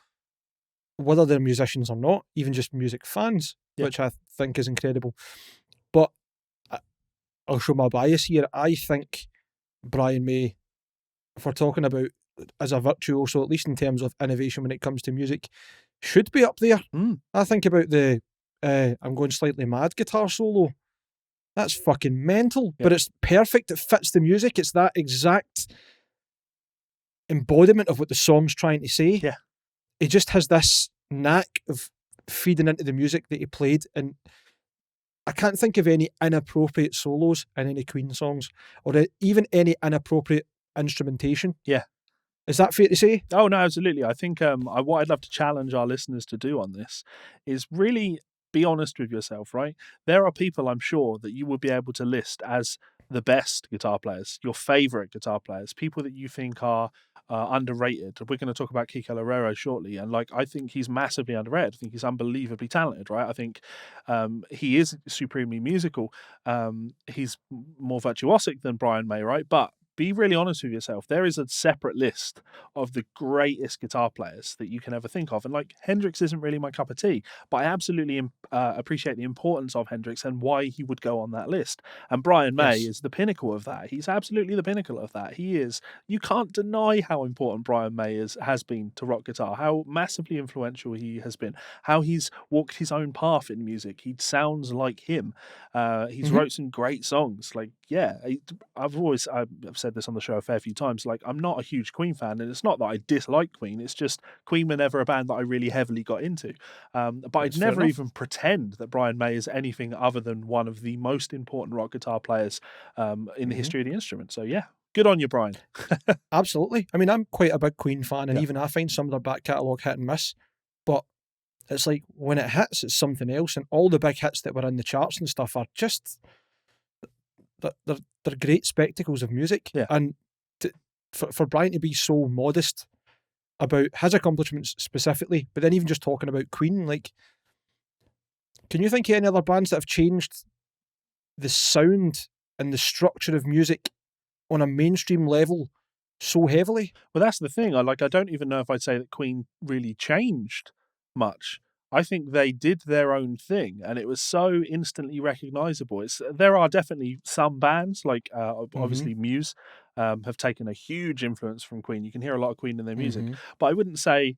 whether they're musicians or not, even just music fans, which I think is incredible. But I'll show my bias here. I think Brian May, if we're talking about as a virtuoso, at least in terms of innovation when it comes to music, should be up there. I think about the I'm Going Slightly Mad guitar solo. That's fucking mental, but it's perfect. It fits the music. It's that exact embodiment of what the song's trying to say. Yeah. He just has this knack of feeding into the music that he played, and I can't think of any inappropriate solos in any Queen songs, or even any inappropriate instrumentation. Yeah. Is that fair to say? Oh no, absolutely. I think what I'd love to challenge our listeners to do on this is really be honest with yourself. Right, there are people I'm sure that you would be able to list as the best guitar players, your favorite guitar players, people that you think are underrated. We're going to talk about Kiko Loureiro shortly, and like I think he's massively underrated. I think he's unbelievably talented. Right, I think he is supremely musical. He's more virtuosic than Brian May. Right, but be really honest with yourself. There is a separate list of the greatest guitar players that you can ever think of. And like Hendrix isn't really my cup of tea, but I absolutely appreciate the importance of Hendrix and why he would go on that list. And Brian May Yes. is the pinnacle of that. He's absolutely the pinnacle of that. He is. You can't deny how important Brian May has been to rock guitar, how massively influential he has been, how he's walked his own path in music. He sounds like him. He's Mhm. wrote some great songs. Like, yeah, I've said this on the show a fair few times. Like, I'm not a huge Queen fan, and it's not that I dislike Queen. It's just Queen were never a band that I really heavily got into. But I'd That's fair never enough. even pretend that Brian May is anything other than one of the most important rock guitar players in the Mhm. history of the instrument. So yeah, good on you, Brian. Absolutely. I mean, I'm quite a big Queen fan, and Yeah. even I find some of their back catalogue hit and miss. But it's like when it hits, it's something else. And all the big hits that were in the charts and stuff are just they're great spectacles of music. Yeah. And for Brian to be so modest about his accomplishments specifically, but then even just talking about Queen, like, can you think of any other bands that have changed the sound and the structure of music on a mainstream level so heavily? Well, that's the thing. I don't even know if I'd say that Queen really changed much. I think they did their own thing, and it was so instantly recognizable. There are definitely some bands like Mm-hmm. obviously Muse have taken a huge influence from Queen. You can hear a lot of Queen in their music, Mm-hmm. but I wouldn't say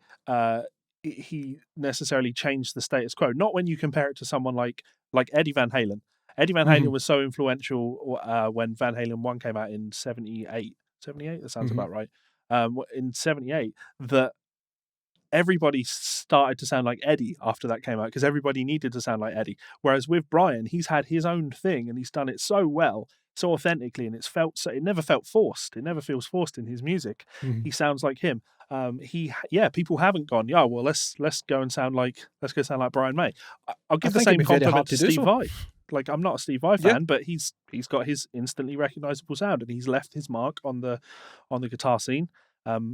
he necessarily changed the status quo. Not when you compare it to someone like Eddie Van Halen. Eddie Van Mm-hmm. Halen was so influential when Van Halen 1 came out in 78. 78, that sounds Mm-hmm. about right. In 78, that everybody started to sound like Eddie after that came out because everybody needed to sound like Eddie. Whereas with Brian, he's had his own thing and he's done it so well, so authentically, and it never felt forced. It never feels forced in his music. Mm-hmm. He sounds like him. People haven't gone, yeah, well, let's go sound like Brian May. I'll I give the think it'd same be very compliment hard to to do Steve so. Vai. Like, I'm not a Steve Vai Yeah, fan, but he's got his instantly recognizable sound, and he's left his mark on the guitar scene.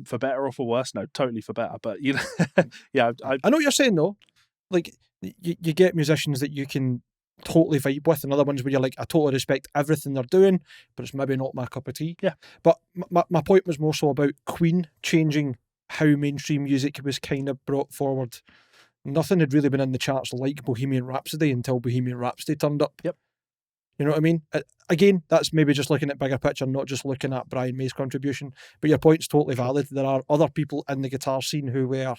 For better or for worse, no, totally for better. But you know, yeah, I know what you're saying though. Like, you get musicians that you can totally vibe with, and other ones where you're like, I totally respect everything they're doing, but it's maybe not my cup of tea. Yeah. But my point was more so about Queen changing how mainstream music was kind of brought forward. Nothing had really been in the charts like Bohemian Rhapsody until Bohemian Rhapsody turned up. Yep. You know what I mean? Again, that's maybe just looking at bigger picture, not just looking at Brian May's contribution. But your point's totally valid. There are other people in the guitar scene who were,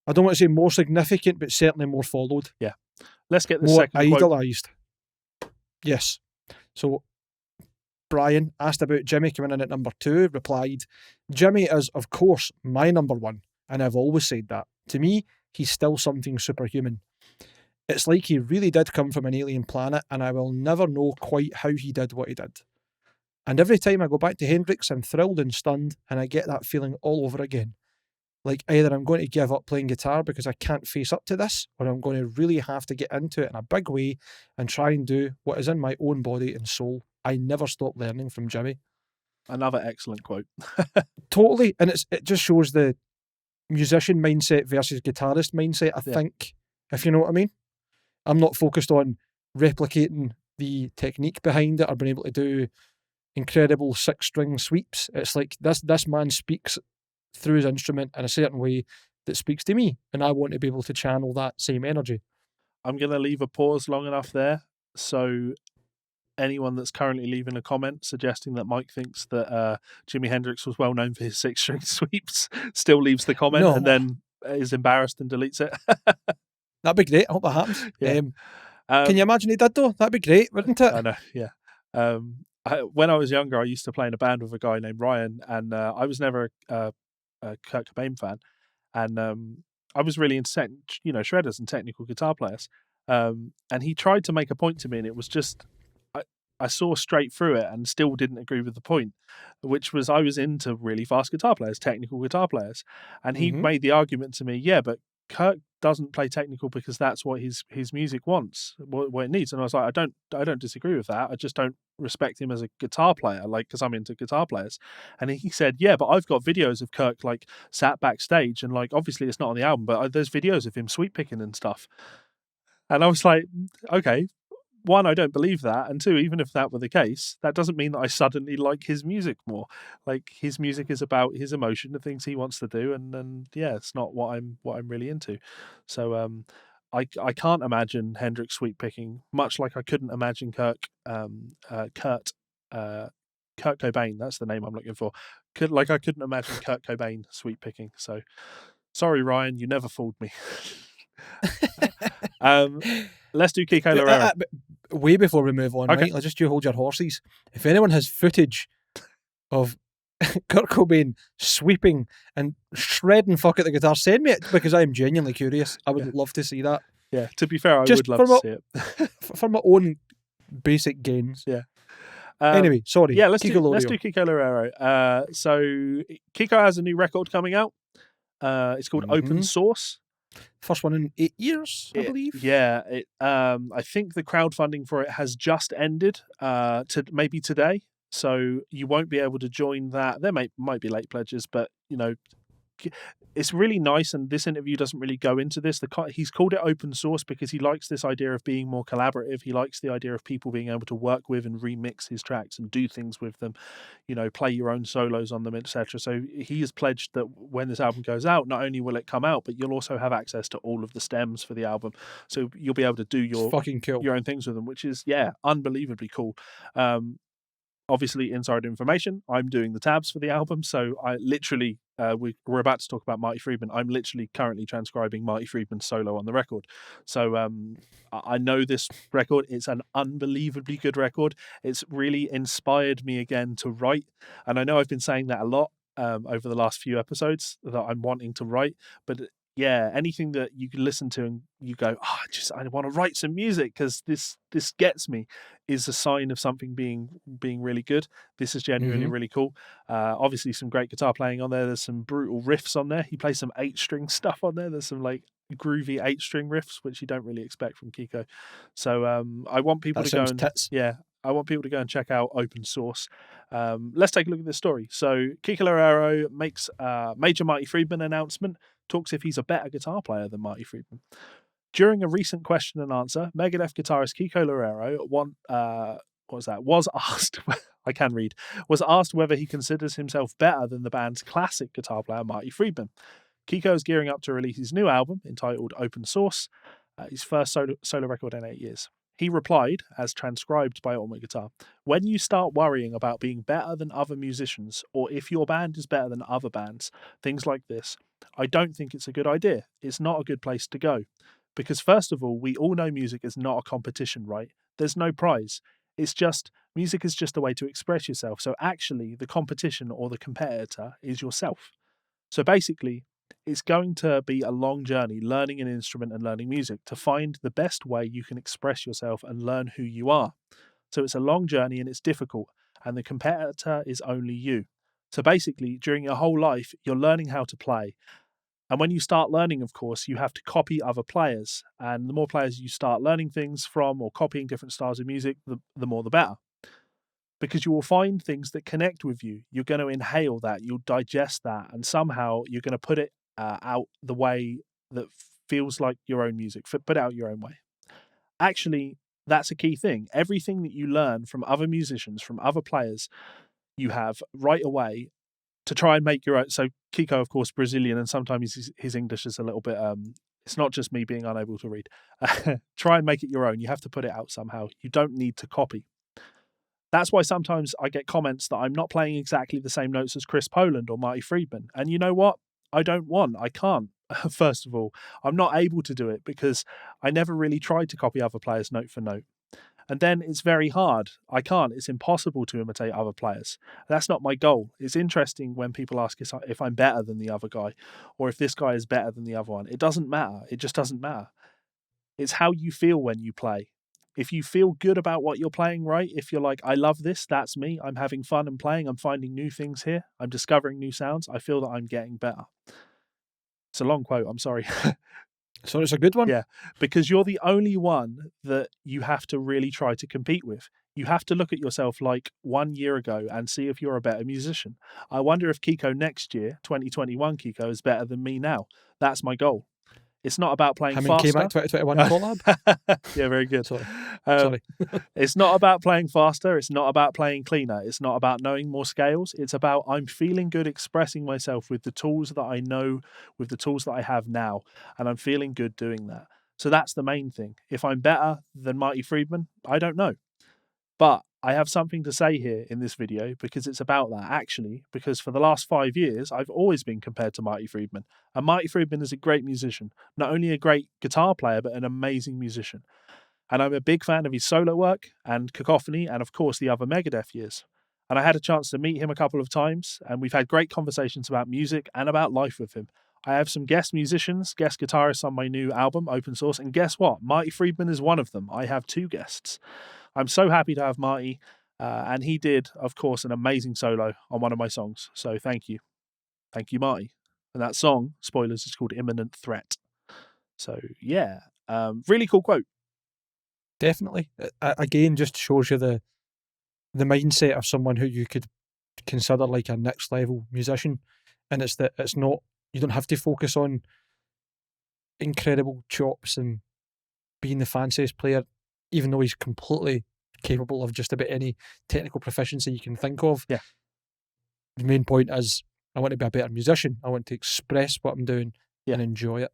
I don't want to say more significant, but certainly more followed, Yeah. Let's get the more second quote. idolised. Yes. So Brian, asked about Jimmy coming in at number 2, replied, Jimmy is, of course, my number 1, and I've always said that. To me, he's still something superhuman. It's like he really did come from an alien planet, and I will never know quite how he did what he did. And every time I go back to Hendrix, I'm thrilled and stunned, and I get that feeling all over again. Like either I'm going to give up playing guitar because I can't face up to this, or I'm going to really have to get into it in a big way and try and do what is in my own body and soul. I never stop learning from Jimmy. Another excellent quote. Totally. And it just shows the musician mindset versus guitarist mindset, I Yeah. think, if you know what I mean. I'm not focused on replicating the technique behind it or being able to do incredible 6-string sweeps. It's like this man speaks through his instrument in a certain way that speaks to me, and I want to be able to channel that same energy. I'm going to leave a pause long enough there. So anyone that's currently leaving a comment suggesting that Mike thinks that Jimi Hendrix was well known for his 6-string sweeps still leaves the comment No. and then is embarrassed and deletes it. That'd be great. I hope that happens. Yeah. Can you imagine he did though? That'd be great, wouldn't it? I know, yeah. When I was younger, I used to play in a band with a guy named Ryan, and I was never a Kurt Cobain fan, and I was really into shredders and technical guitar players. And he tried to make a point to me, and it was just I saw straight through it and still didn't agree with the point, which was I was into really fast guitar players, technical guitar players, and he made the argument to me, yeah, but Kirk doesn't play technical because that's what his music wants, what it needs. And I was like, I don't disagree with that. I just don't respect him as a guitar player, like, because I'm into guitar players. And he said, yeah, but I've got videos of Kirk like sat backstage, and like obviously it's not on the album, but there's videos of him sweep picking and stuff. And I was like, okay, one, I don't believe that, and two, even if that were the case, that doesn't mean that I suddenly like his music more. Like, his music is about his emotion, the things he wants to do, and yeah, it's not what I'm really into. So I can't imagine Hendrix sweep picking, much like I couldn't imagine Kurt Cobain. That's the name I'm looking for. I couldn't imagine Kurt Cobain sweep picking. So sorry, Ryan, you never fooled me. Let's do Kiko Loureiro. Way before we move on, Okay. right? Let's just you hold your horses. If anyone has footage of Kurt Cobain sweeping and shredding fuck at the guitar, send me it, because I am genuinely curious. I would love to see that. Yeah, to be fair, I Just would love to see it. For my own basic gains. Yeah. Anyway, sorry. Yeah, let's do Loureiro. Kiko Loureiro. So Kiko has a new record coming out. It's called Open Source. First one in 8 years, I believe. Yeah, I think the crowdfunding for it has just ended. Maybe today, so you won't be able to join that. There might be late pledges, but you know, it's really nice. And this interview doesn't really go into this. He's called it open source because he likes this idea of being more collaborative. He likes the idea of people being able to work with and remix his tracks and do things with them, you know, play your own solos on them, etc. So he has pledged that when this album goes out, not only will it come out, but you'll also have access to all of the stems for the album. So you'll be able to do your own things with them, which is, yeah, unbelievably cool. Obviously, inside information, I'm doing the tabs for the album. So I literally, we're about to talk about Marty Friedman. I'm literally currently transcribing Marty Friedman's solo on the record. So I know this record. It's an unbelievably good record. It's really inspired me again to write. And I know I've been saying that a lot over the last few episodes, that I'm wanting to write. But yeah, anything that you can listen to and you go, I want to write some music because this gets me, is a sign of something being really good. This is genuinely really cool. Obviously some great guitar playing on there. There's some brutal riffs on there. He plays some 8-string stuff on there. There's some like groovy 8-string riffs, which you don't really expect from Kiko. So I want people to go and I want people to go and check out Open Source. Let's take a look at this story. So Kiko Loureiro makes a major Marty Friedman announcement, talks if he's a better guitar player than Marty Friedman. During a recent question and answer, Megadeth guitarist Kiko Loureiro was asked whether he considers himself better than the band's classic guitar player Marty Friedman. Kiko is gearing up to release his new album entitled Open Source, his first solo record in 8 years. He replied, as transcribed by Ultimate Guitar, "When you start worrying about being better than other musicians, or if your band is better than other bands, things like this, I don't think it's a good idea. It's not a good place to go. Because first of all, we all know music is not a competition, right? There's no prize. Music is just a way to express yourself. So actually, the competition or the competitor is yourself. So basically, it's going to be a long journey learning an instrument and learning music to find the best way you can express yourself and learn who you are. So it's a long journey and it's difficult, and the competitor is only you. So basically, during your whole life, you're learning how to play. And when you start learning, of course, you have to copy other players. And the more players you start learning things from or copying different styles of music, the more the better. Because you will find things that connect with you. You're going to inhale that, you'll digest that, and somehow you're going to put it out the way that feels like your own music, put it out your own way. Actually, that's a key thing. Everything that you learn from other musicians, from other players, you have right away to try and make your own. So Kiko, of course, Brazilian, and sometimes his English is a little bit, it's not just me being unable to read. Try and make it your own. You have to put it out somehow. You don't need to copy. That's why sometimes I get comments that I'm not playing exactly the same notes as Chris Poland or Marty Friedman. And you know what? I can't. First of all, I'm not able to do it because I never really tried to copy other players note for note. And then it's very hard. I can't. It's impossible to imitate other players. That's not my goal. It's interesting when people ask if I'm better than the other guy or if this guy is better than the other one. It doesn't matter. It just doesn't matter. It's how you feel when you play. If you feel good about what you're playing, right? If you're like, I love this, that's me. I'm having fun and playing. I'm finding new things here. I'm discovering new sounds. I feel that I'm getting better. It's a long quote. I'm sorry. So it's a good one. Yeah, because you're the only one that you have to really try to compete with. You have to look at yourself like 1 year ago and see if you're a better musician. I wonder if Kiko next year, 2021 Kiko, is better than me now. That's my goal. It's not about playing Him and faster. K-Mac 2021 collab. Yeah, very good. Sorry. It's not about playing faster. It's not about playing cleaner. It's not about knowing more scales. It's about I'm feeling good expressing myself with the tools that I know, with the tools that I have now, and I'm feeling good doing that. So that's the main thing. If I'm better than Marty Friedman, I don't know. But I have something to say here in this video because it's about that, actually, because for the last 5 years, I've always been compared to Marty Friedman. And Marty Friedman is a great musician, not only a great guitar player, but an amazing musician. And I'm a big fan of his solo work and Cacophony and, of course, the other Megadeth years. And I had a chance to meet him a couple of times, and we've had great conversations about music and about life with him. I have some guest musicians, guest guitarists on my new album, Open Source, and guess what? Marty Friedman is one of them. I have 2 guests. I'm so happy to have Marty, and he did, of course, an amazing solo on one of my songs. So thank you. Thank you, Marty. And that song, spoilers, is called Imminent Threat. So, yeah, really cool quote. Definitely. Again, just shows you the mindset of someone who you could consider like a next level musician. And it's that it's not, you don't have to focus on incredible chops and being the fanciest player, even though he's completely capable of just about any technical proficiency you can think of. Yeah. The main point is I want to be a better musician. I want to express what I'm doing and enjoy it.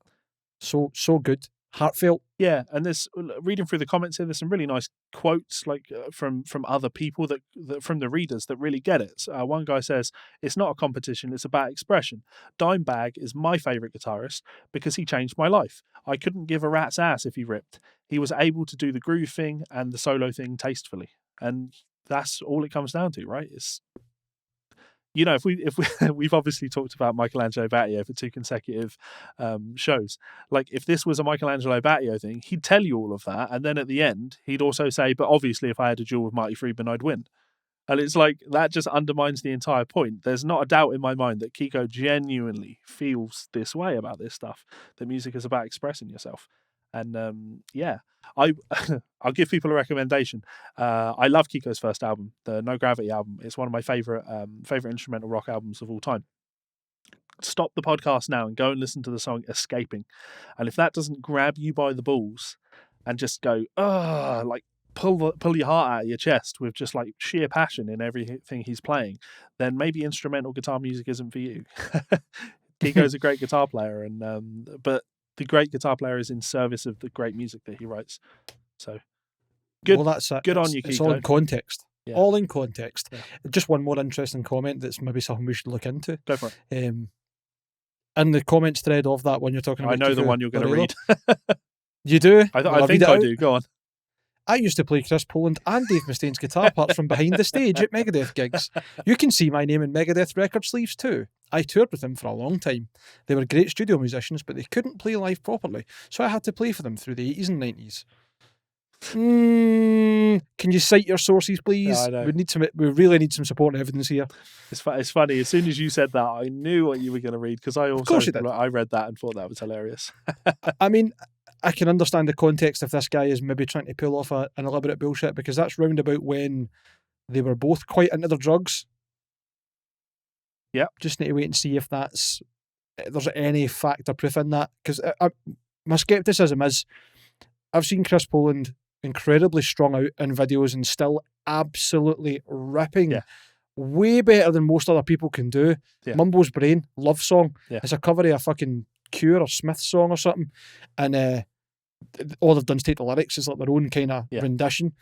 So good. Heartfelt. Yeah, and there's, reading through the comments here, there's some really nice quotes like from other people that from the readers that really get it. One guy says, "It's not a competition, it's about expression. Dimebag is my favourite guitarist because he changed my life. I couldn't give a rat's ass if he ripped. He was able to do the groove thing and the solo thing tastefully." And that's all it comes down to, right? It's, you know, if we've obviously talked about Michelangelo Battio for 2 consecutive shows. Like, if this was a Michelangelo Battio thing, he'd tell you all of that, and then at the end, he'd also say, "But obviously, if I had a duel with Marty Friedman, I'd win." And it's like, that just undermines the entire point. There's not a doubt in my mind that Kiko genuinely feels this way about this stuff. That music is about expressing yourself. And yeah, I'll give people a recommendation. I love Kiko's first album, the No Gravity album. It's one of my favorite instrumental rock albums of all time. Stop the podcast now and go and listen to the song Escaping. And if that doesn't grab you by the balls and just go, like pull your heart out of your chest with just like sheer passion in everything he's playing, then maybe instrumental guitar music isn't for you. Kiko's a great guitar player, and but the great guitar player is in service of the great music that he writes. So good. Well, that's it. Good on you, Kiko. It's all in context. Yeah. All in context. Yeah. Just one more interesting comment that's maybe something we should look into. Go for it. In the comments thread of that one you're talking about, I know Kiko the one you're going to read. You do? I think I do. Go on. I used to play Chris Poland and Dave Mustaine's guitar parts from behind the stage at Megadeth gigs. You can see my name in Megadeth record sleeves too. I toured with them for a long time. They were great studio musicians, but they couldn't play live properly, so I had to play for them through the 80s and 90s. Can you cite your sources, please? No, I know. We really need some support and evidence here. It's funny. As soon as you said that, I knew what you were going to read, because I read that and thought that was hilarious. I mean, I can understand the context if this guy is maybe trying to pull off an elaborate bullshit, because that's round about when they were both quite into their drugs. Yeah. Just need to wait and see if there's any factor proof in that. Because my skepticism is, I've seen Chris Poland incredibly strung out in videos and still absolutely ripping. Yeah. Way better than most other people can do. Yeah. Mumbo's Brain, love song. Yeah. It's a cover of a fucking Cure or Smith song or something. And all they've done is take the lyrics as like their own kind of rendition.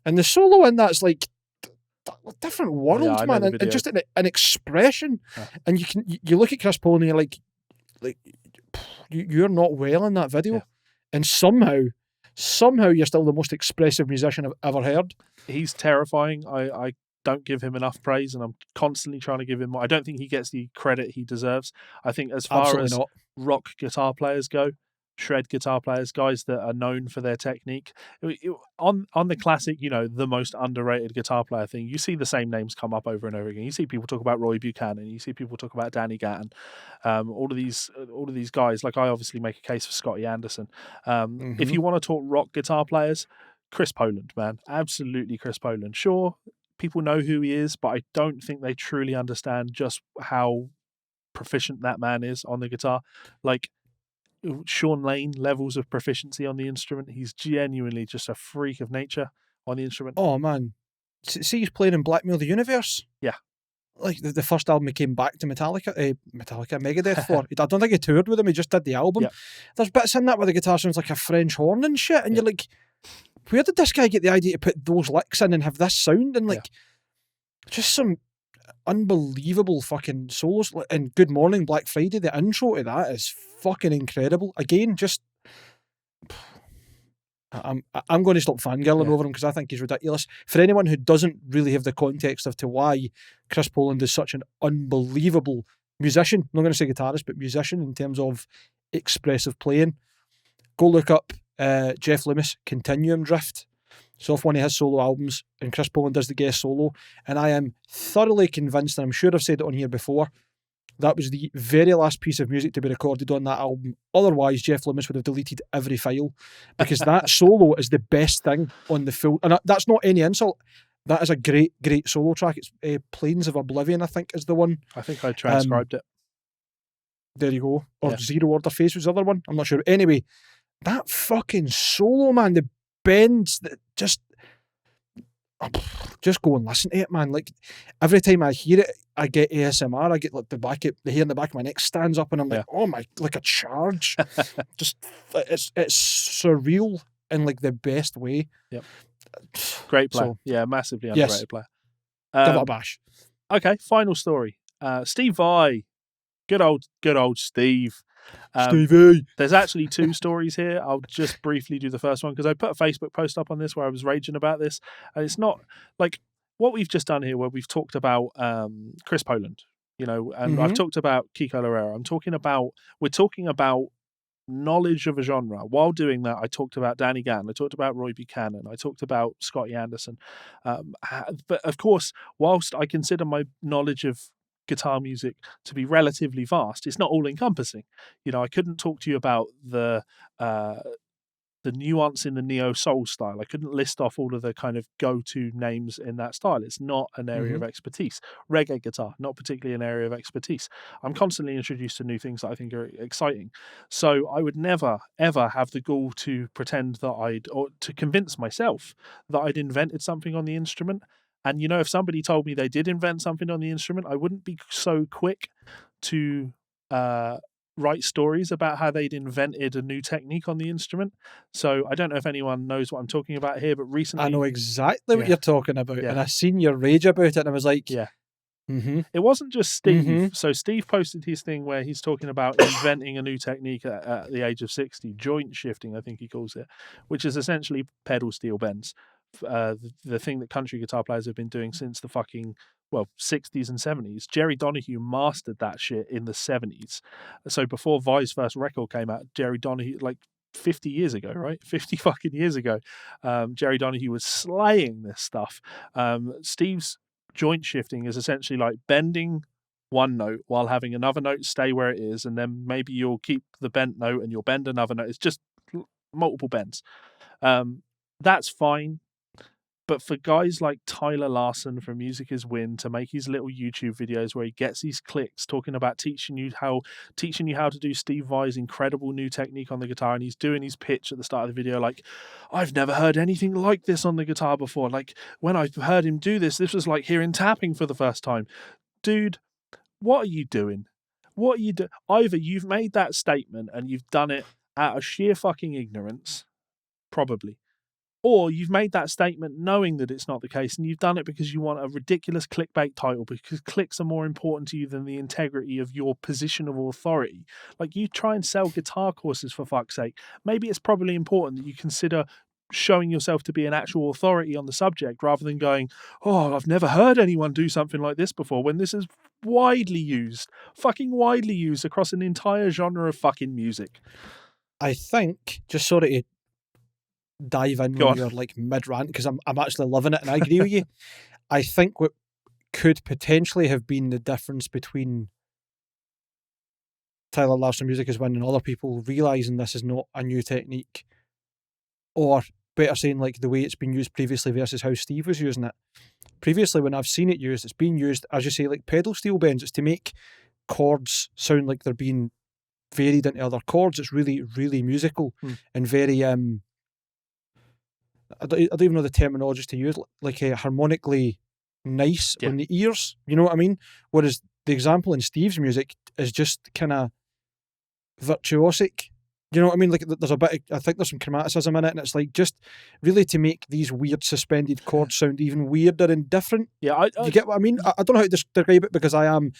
And the solo in that's like different world, man. And just an expression. Yeah. And you look at Chris Poland and you're like you're not well in that video. Yeah. And somehow you're still the most expressive musician I've ever heard. He's terrifying. I don't give him enough praise, and I'm constantly trying to give him more. I don't think he gets the credit he deserves. I think as far as rock guitar players go, shred guitar players, guys that are known for their technique. On the classic, the most underrated guitar player thing, you see the same names come up over and over again. You see people talk about Roy Buchanan, you see people talk about Danny Gatton, all of these guys. Like, I obviously make a case for Scotty Anderson. If you want to talk rock guitar players, Chris Poland, man, absolutely Chris Poland. Sure, people know who he is, but I don't think they truly understand just how proficient that man is on the guitar. Like, Sean Lane levels of proficiency on the instrument. He's genuinely just a freak of nature on the instrument. Oh man, see, he's playing in Blackmail the Universe. Yeah, like the first album he came back to Megadeth for. I don't think he toured with them. He just did the album. Yep. There's bits in that where the guitar sounds like a French horn and shit, and you're like, where did this guy get the idea to put those licks in and have this sound? And like, just some unbelievable fucking solos. And Good Morning Black Friday, the intro to that is fucking incredible. Again, just I'm going to stop fangirling over him because I think he's ridiculous. For anyone who doesn't really have the context of to why Chris Poland is such an unbelievable musician, I'm not going to say guitarist, but musician in terms of expressive playing, go look up Jeff Loomis Continuum Drift. It's off one of his solo albums, and Chris Poland does the guest solo, and I am thoroughly convinced, and I'm sure I've said it on here before, that was the very last piece of music to be recorded on that album. Otherwise, Jeff Loomis would have deleted every file, because that solo is the best thing on the full... And that's not any insult. That is a great, great solo track. It's Plains of Oblivion, I think, is the one. I think I transcribed it. There you go. Or Zero Order Face was the other one. I'm not sure. Anyway, that fucking solo, man, the bends that just go and listen to it, man. Like, every time I hear it, I get ASMR. I get like the hair in the back of my neck stands up, and I'm like, oh my, like a charge. Just it's surreal in like the best way. Yep. Great player. So, massively underrated player. Give it a bash. Okay, final story. Steve Vai. Good old Steve. Stevie. There's actually two stories here. I'll just briefly do the first one because I put a Facebook post up on this where I was raging about this, and it's not like what we've just done here where we've talked about Chris Poland, and I've talked about Kiko Loureiro. We're talking about knowledge of a genre. While doing that, I talked about Danny Gatton, I talked about Roy Buchanan, I talked about Scotty Anderson. But of course, whilst I consider my knowledge of guitar music to be relatively vast, it's not all encompassing. I couldn't talk to you about the nuance in the neo soul style. I couldn't list off all of the kind of go-to names in that style. It's not an area of expertise. Reggae guitar, not particularly an area of expertise. I'm constantly introduced to new things that I think are exciting. So I would never, ever have the gall to pretend that or to convince myself that I'd invented something on the instrument. And, if somebody told me they did invent something on the instrument, I wouldn't be so quick to write stories about how they'd invented a new technique on the instrument. So I don't know if anyone knows what I'm talking about here, but recently... I know exactly what you're talking about. And I seen your rage about it, and I was like... Yeah. It wasn't just Steve. So Steve posted his thing where he's talking about inventing a new technique at the age of 60, joint shifting, I think he calls it, which is essentially pedal steel bends. The thing that country guitar players have been doing since the fucking 60s and 70s. Jerry Donahue mastered that shit in the 70s. So before Vai's first record came out, Jerry Donahue, like 50 years ago, right? 50 fucking years ago, Jerry Donahue was slaying this stuff. Steve's joint shifting is essentially like bending one note while having another note stay where it is, and then maybe you'll keep the bent note and you'll bend another note. It's just multiple bends. That's fine. But for guys like Tyler Larson from Music Is Win to make his little YouTube videos where he gets these clicks talking about teaching you how to do Steve Vai's incredible new technique on the guitar, and he's doing his pitch at the start of the video like, I've never heard anything like this on the guitar before. Like, when I heard him do this was like hearing tapping for the first time. Dude, what are you doing? Either you've made that statement and you've done it out of sheer fucking ignorance, probably. Or you've made that statement knowing that it's not the case, and you've done it because you want a ridiculous clickbait title, because clicks are more important to you than the integrity of your position of authority. Like, you try and sell guitar courses, for fuck's sake. Maybe it's probably important that you consider showing yourself to be an actual authority on the subject, rather than going, oh, I've never heard anyone do something like this before, when this is fucking widely used across an entire genre of fucking music. I think, just sorry to dive in Go when on. you're like mid rant, because I'm actually loving it and I agree with you. I think what could potentially have been the difference between Tyler Larson Music is winning, other people realizing this is not a new technique, or better saying, like the way it's been used previously versus how Steve was using it. Previously, when I've seen it used, it's been used, as you say, like pedal steel bends. It's to make chords sound like they're being varied into other chords. It's really, really musical and very I don't even know the terminology to use, like harmonically nice on the ears. You know what I mean? Whereas the example in Steve's music is just kind of virtuosic. You know what I mean? Like there's a bit, I think there's some chromaticism in it, and it's like just really to make these weird suspended chords sound even weirder and different. Yeah, you get what I mean? I don't know how to describe it because I am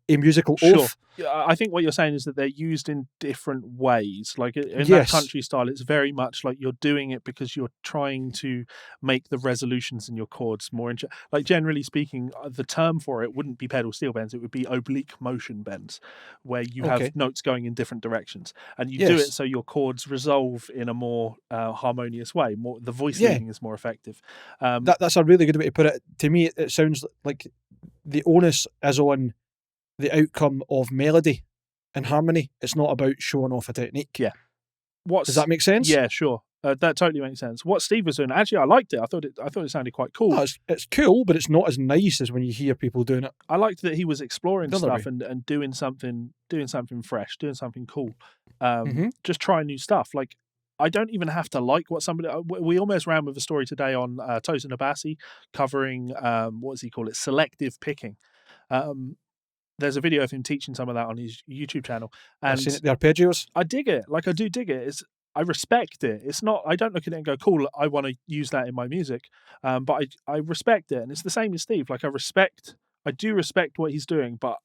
a musical oaf. Yeah, I think what you're saying is that they're used in different ways. Like in that country style, it's very much like you're doing it because you're trying to make the resolutions in your chords more like generally speaking, the term for it wouldn't be pedal steel bends, it would be oblique motion bends, where you have notes going in different directions, and you do it so your chords resolve in a more harmonious way. More the voice leading is more effective. That's a really good way to put it. To me, it sounds like the onus is on the outcome of melody and harmony. It's not about showing off a technique. Yeah. Does that make sense? Yeah, sure. That totally makes sense. What Steve was doing, actually, I liked it. I thought it sounded quite cool. No, it's cool, but it's not as nice as when you hear people doing it. I liked that he was exploring stuff and doing something fresh, doing something cool. Just trying new stuff. Like, I don't even have to like what somebody. We almost ran with a story today on Tosin Abasi covering what does he call it? Selective picking. There's a video of him teaching some of that on his YouTube channel. And I've seen it, the arpeggios. I dig it. Like, I do dig it. I respect it. It's not, I don't look at it and go, cool, I want to use that in my music. But I respect it. And it's the same as Steve. Like, I do respect what he's doing, but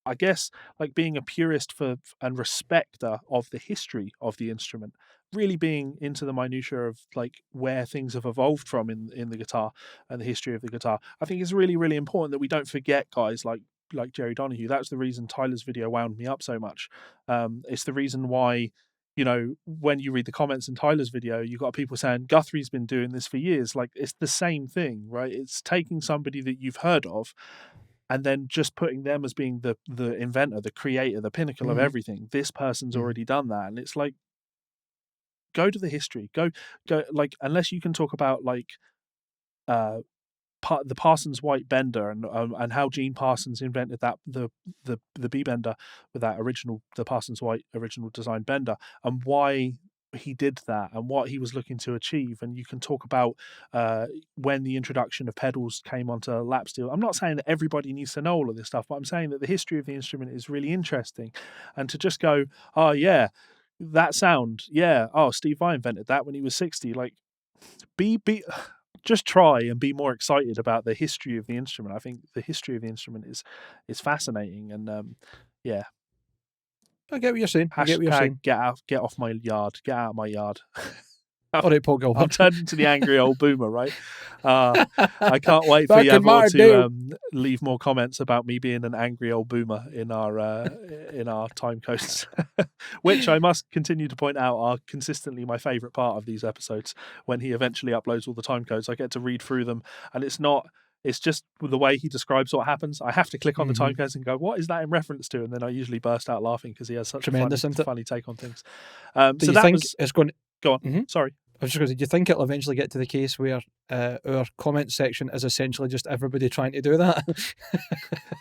I guess like being a purist and respecter of the history of the instrument, really being into the minutiae of like where things have evolved from in the guitar and the history of the guitar, I think it's really, really important that we don't forget guys like Jerry Donahue. That's the reason Tyler's video wound me up so much. It's the reason why, you know, when you read the comments in Tyler's video, you got people saying Guthrie's been doing this for years. Like, it's the same thing, right? It's taking somebody that you've heard of and then just putting them as being the inventor, the creator, the pinnacle of everything. This person's already done that. And it's like, go to the history. Go like, unless you can talk about like the Parsons White bender and how Gene Parsons invented that the B bender with that the Parsons White original design bender, and why he did that and what he was looking to achieve. And you can talk about when the introduction of pedals came onto lap steel. I'm not saying that everybody needs to know all of this stuff, but I'm saying that the history of the instrument is really interesting. And to just go, oh yeah, that sound, yeah, oh, Steve Vai invented that when he was 60. Like, just try and be more excited about the history of the instrument. I think the history of the instrument is fascinating, and yeah. I get what you're saying. I get what you're saying. Get off my yard. Get out of my yard. All right, Paul Gilbert. I'm turned into the angry old boomer, right? I can't wait for Yavor to leave more comments about me being an angry old boomer in our time codes, which I must continue to point out are consistently my favourite part of these episodes. When he eventually uploads all the time codes, I get to read through them, and it's just the way he describes what happens. I have to click on the time codes and go, what is that in reference to? And then I usually burst out laughing because he has such a funny take on things. Do you think it's going to... Go on. Sorry. I was just going to say, do you think it'll eventually get to the case where our comment section is essentially just everybody trying to do that?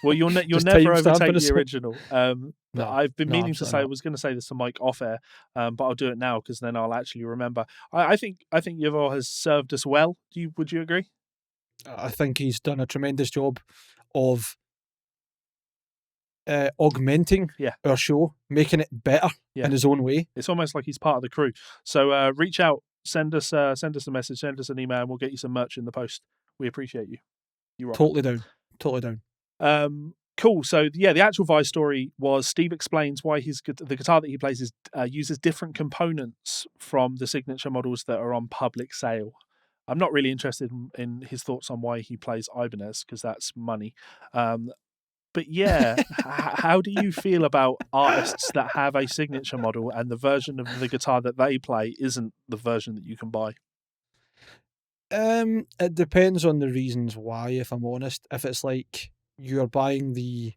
Well, you'll never overtake the original. No, I've been meaning to say, I was going to say this to Mike off air, but I'll do it now because then I'll actually remember. I think Yavor has served us well. Would you agree? I think he's done a tremendous job of augmenting our show, making it better in his own way. It's almost like he's part of the crew. So reach out, send us a message, send us an email, and we'll get you some merch in the post. We appreciate you. You rock. Totally down. Cool. So the actual Vai story was Steve explains why the guitar that he plays uses different components from the signature models that are on public sale. I'm not really interested in his thoughts on why he plays Ibanez because that's money. But yeah, how do you feel about artists that have a signature model and the version of the guitar that they play isn't the version that you can buy? It depends on the reasons why, if I'm honest. If it's like you're buying the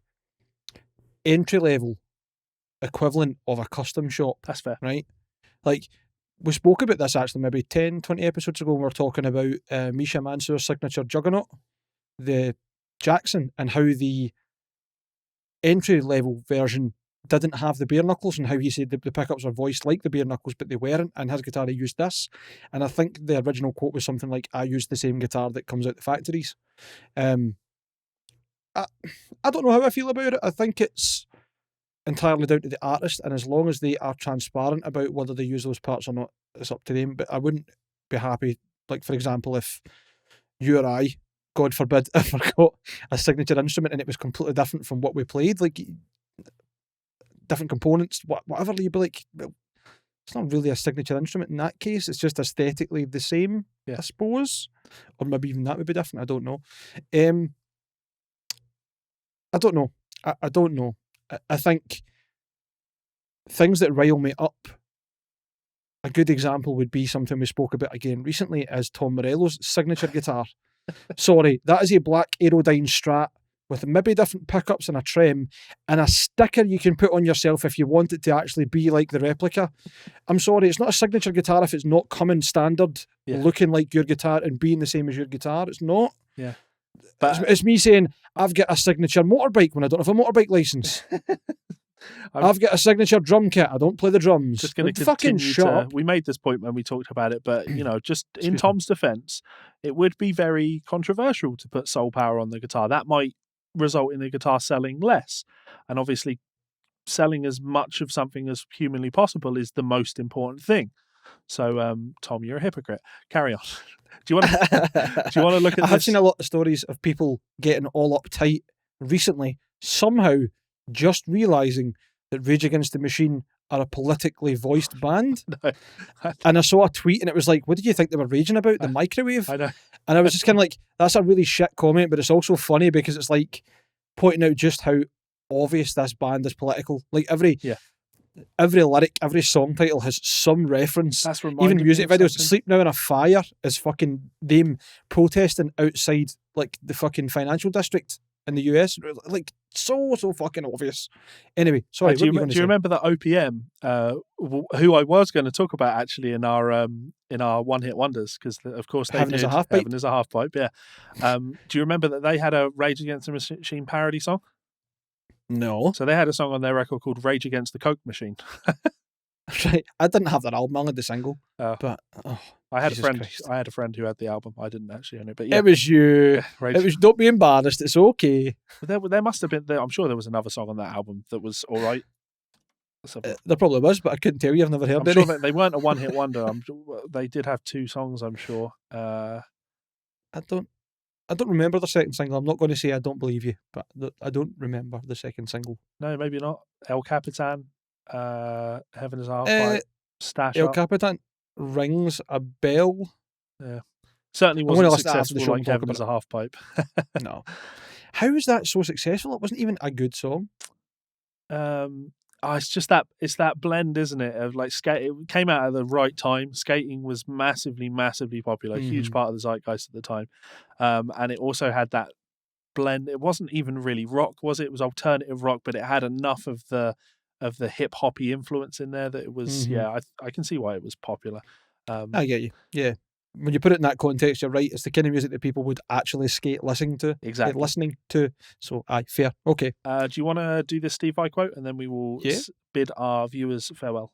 entry level equivalent of a custom shop, That's fair. right? Like, we spoke about this actually maybe 10, 20 episodes ago when we were talking about Misha Mansour's signature Juggernaut, the Jackson, and how the entry level version didn't have the bare knuckles, and how he said the pickups were voiced like the bare knuckles, but they weren't, and his guitar he used this. And I think the original quote was something like, "I used the same guitar that comes out the factories." I don't know how I feel about it. I think it's entirely down to the artist, and as long as they are transparent about whether they use those parts or not, it's up to them. But I wouldn't be happy, like, for example, if you or I, God forbid, ever got a signature instrument and it was completely different from what we played, like different components, whatever, you'd be like, well, it's not really a signature instrument in that case. It's just aesthetically the same, I suppose. Or maybe even that would be different. I don't know. I don't know. I don't know. I think things that rile me up, a good example would be something we spoke about again recently, is Tom Morello's signature guitar. Sorry, that is a black Aerodyne Strat with maybe different pickups and a trem and a sticker you can put on yourself if you want it to actually be like the replica. I'm sorry, it's not a signature guitar if it's not coming standard, looking like your guitar and being the same as your guitar. It's not. Yeah. But it's me saying, I've got a signature motorbike when I don't have a motorbike license. I've got a signature drum kit. I don't play the drums. Just going to fucking shut up. We made this point when we talked about it, but just in Tom's defense, it would be very controversial to put soul power on the guitar. That might result in the guitar selling less, and obviously selling as much of something as humanly possible is the most important thing. So, Tom, you're a hypocrite. Carry on. Do you want to look at I have seen a lot of stories of people getting all uptight recently, somehow just realising that Rage Against the Machine are a politically voiced band. No. And I saw a tweet and it was like, what did you think they were raging about? The microwave? I know. And I was just kind of like, that's a really shit comment, but it's also funny because it's like pointing out just how obvious this band is political. Like every lyric, every song title has some reference. Even music videos. Sleep Now in a Fire is fucking them protesting outside like the fucking financial district in the US. Like so fucking obvious. Anyway, sorry. Do you remember that OPM, who I was going to talk about actually in our One Hit Wonders, because of course they Heaven did is a Half Pipe. Heaven is a Half Pipe. Yeah. Do you remember that they had a Rage Against the Machine parody song? No. So they had a song on their record called Rage Against the Coke Machine. Right. I didn't have that album. I had the single. But I had Jesus a friend. Christ. I had a friend who had the album. I didn't actually own it, but yeah, it was you. Rage. It was. Don't be embarrassed. It's okay. There must have been. I'm sure there was another song on that album that was all right. There probably was, but I couldn't tell you. I've never heard it. I'm sure they weren't a one-hit wonder. They did have 2 songs, I'm sure. I don't remember the second single. I'm not going to say I don't believe you, but I don't remember the second single. No, maybe not. El Capitan, Heaven is a Half Pipe, Stash El Up. Capitan rings a bell. Yeah, certainly wasn't successful like Heaven is a Half Pipe. No. How is that so successful? It wasn't even a good song. It's just it's that blend, isn't it? Of like skate. It came out at the right time. Skating was massively popular, huge part of the zeitgeist at the time, and it also had that blend. It wasn't even really rock, was it? It was alternative rock, but it had enough of the hip hoppy influence in there that it was. Yeah, I can see why it was popular. I get you. Yeah. When you put it in that context, you're right. It's the kind of music that people would actually skate listening to. Exactly. Listening to. So, fair. Okay. Do you want to do the Steve Vai quote, and then we will bid our viewers farewell?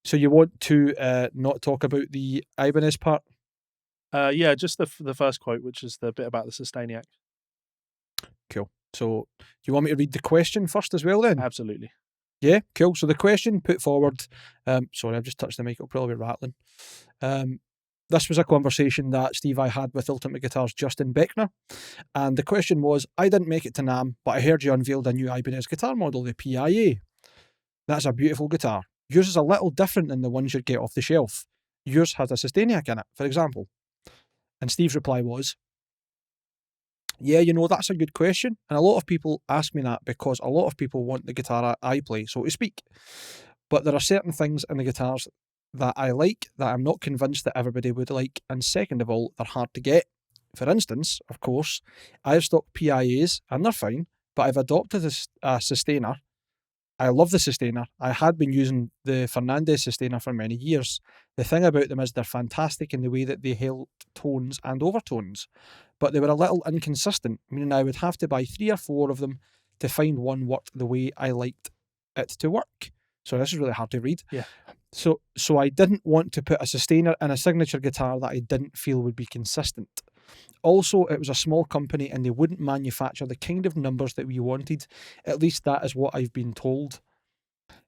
So you want to not talk about the Ibanez part? Yeah, just the first quote, which is the bit about the Sustainiac. Cool. So, do you want me to read the question first as well then? Absolutely. Yeah, cool. So the question put forward, sorry, I've just touched the mic, it'll probably be rattling. This was a conversation that Steve I had with Ultimate Guitar's Justin Beckner. And the question was, I didn't make it to NAMM, but I heard you unveiled a new Ibanez guitar model, the PIA. That's a beautiful guitar. Yours is a little different than the ones you'd get off the shelf. Yours has a Sustainiac in it, for example. And Steve's reply was, Yeah, that's a good question. And a lot of people ask me that because a lot of people want the guitar I play, so to speak. But there are certain things in the guitars that I like that I'm not convinced that everybody would like. And second of all, they're hard to get. For instance, of course, I have stock PIAs and they're fine, but I've adopted a Sustainer. I love the Sustainer. I had been using the Fernandez Sustainer for many years. The thing about them is they're fantastic in the way that they held tones and overtones, but they were a little inconsistent, meaning I would have to buy 3 or 4 of them to find one worked the way I liked it to work. So this is really hard to read. Yeah. So I didn't want to put a Sustainer in a signature guitar that I didn't feel would be consistent. Also, it was a small company and they wouldn't manufacture the kind of numbers that we wanted. At least that is what I've been told.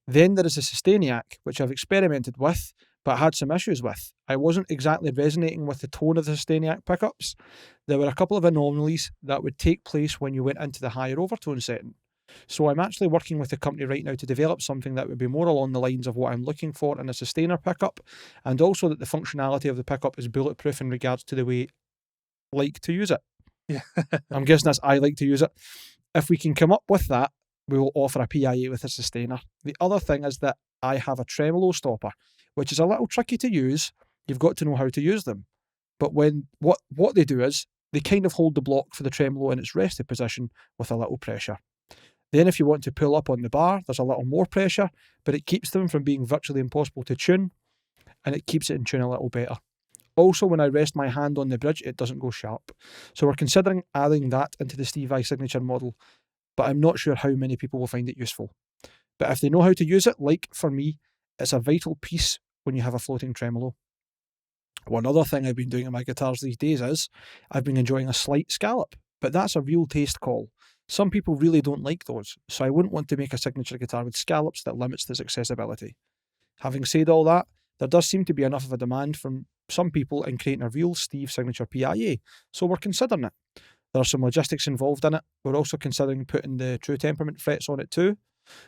Then there is the Sustainiac, which I've experimented with, but had some issues with. I wasn't exactly resonating with the tone of the Sustainiac pickups. There were a couple of anomalies that would take place when you went into the higher overtone setting. So I'm actually working with the company right now to develop something that would be more along the lines of what I'm looking for in a Sustainer pickup, and also that the functionality of the pickup is bulletproof in regards to the way I like to use it. Yeah. I'm guessing that's I like to use it. If we can come up with that, we will offer a PIA with a Sustainer. The other thing is that I have a tremolo stopper, which is a little tricky to use. You've got to know how to use them. But when what they do is they kind of hold the block for the tremolo in its rested position with a little pressure. Then if you want to pull up on the bar, there's a little more pressure, but it keeps them from being virtually impossible to tune, and it keeps it in tune a little better. Also, when I rest my hand on the bridge, it doesn't go sharp. So we're considering adding that into the Steve Vai signature model, but I'm not sure how many people will find it useful. But if they know how to use it, like for me, it's a vital piece when you have a floating tremolo. One other thing I've been doing on my guitars these days is I've been enjoying a slight scallop, but that's a real taste call. Some people really don't like those, so I wouldn't want to make a signature guitar with scallops that limits its accessibility. Having said all that, there does seem to be enough of a demand from some people in creating a real Steve signature PIA, so we're considering it. There are some logistics involved in it. We're also considering putting the True Temperament frets on it too.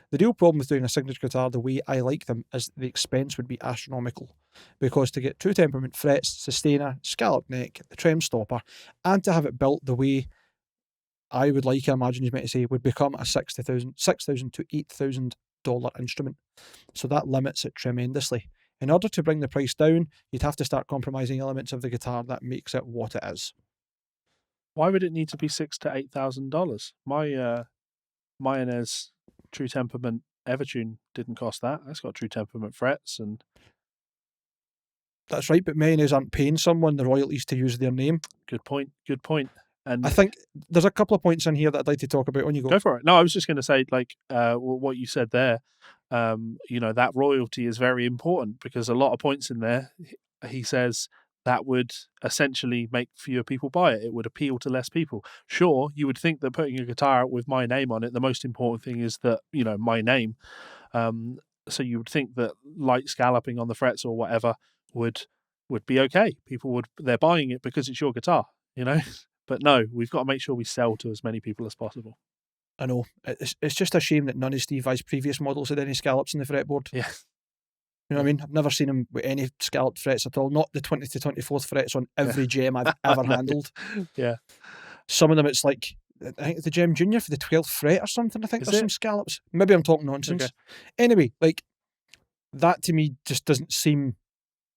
The real problem with doing a signature guitar the way I like them is the expense would be astronomical, because to get True Temperament frets, Sustainer, scallop neck, the trem stopper, and to have it built the way I would like, I imagine you meant to say, would become a $6,000 to $8,000 instrument. So that limits it tremendously. In order to bring the price down, you'd have to start compromising elements of the guitar that makes it what it is. Why would it need to be $6,000 to $8,000? My Ibanez True Temperament Evertune didn't cost that. That's got True Temperament frets and. That's right, but Mayonnaise aren't paying someone the royalties to use their name. Good point. Good point. And I think there's a couple of points in here that I'd like to talk about when you go. Go for it. No, I was just going to say, like, what you said there. That royalty is very important, because a lot of points in there, he says that would essentially make fewer people buy it. It would appeal to less people. Sure, you would think that putting a guitar out with my name on it, the most important thing is that, my name. So you would think that light scalloping on the frets or whatever would be okay. They're buying it because it's your guitar, But no, we've got to make sure we sell to as many people as possible. I know. It's just a shame that none of Steve Vai's previous models had any scallops in the fretboard. Yeah. You know what I mean? I've never seen him with any scalloped frets at all. Not the 20th to 24th frets on every gem I've ever handled. Yeah. Some of them, it's like, I think the Gem Junior for the 12th fret or something. I think there's some scallops. Maybe I'm talking nonsense. Okay. Anyway, like, that to me just doesn't seem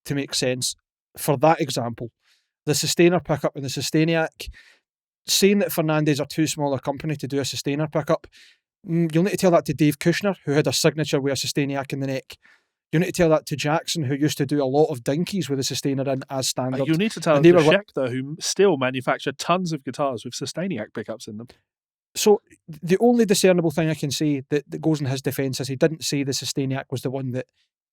to make sense. For that example, the Sustainer pickup and the Sustainiac, saying that Fernandez are too small a company to do a Sustainer pickup, you'll need to tell that to Dave Kushner, who had a signature with a Sustainiac in the neck. You'll need to tell that to Jackson, who used to do a lot of dinkies with a Sustainer in as standard. You'll need to tell the Schecter, who still manufacture tons of guitars with Sustainiac pickups in them. So the only discernible thing I can say that goes in his defence is he didn't say the Sustainiac was the one that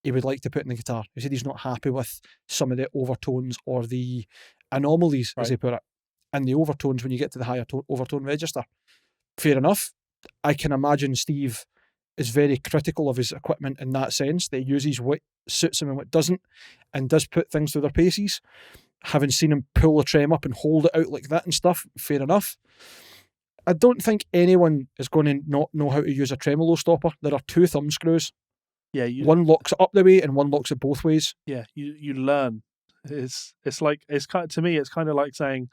he would like to put in the guitar. He said he's not happy with some of the overtones or the anomalies, as he put it, and the overtones when you get to the higher overtone register. Fair enough. I can imagine Steve is very critical of his equipment in that sense, that he uses what suits him and what doesn't, and does put things through their paces. Having seen him pull the trem up and hold it out like that and stuff, fair enough. I don't think anyone is going to not know how to use a tremolo stopper. There are 2 thumb screws. Yeah, one locks it up the way and one locks it both ways. Yeah, you learn. It's like, to me, it's kind of like saying,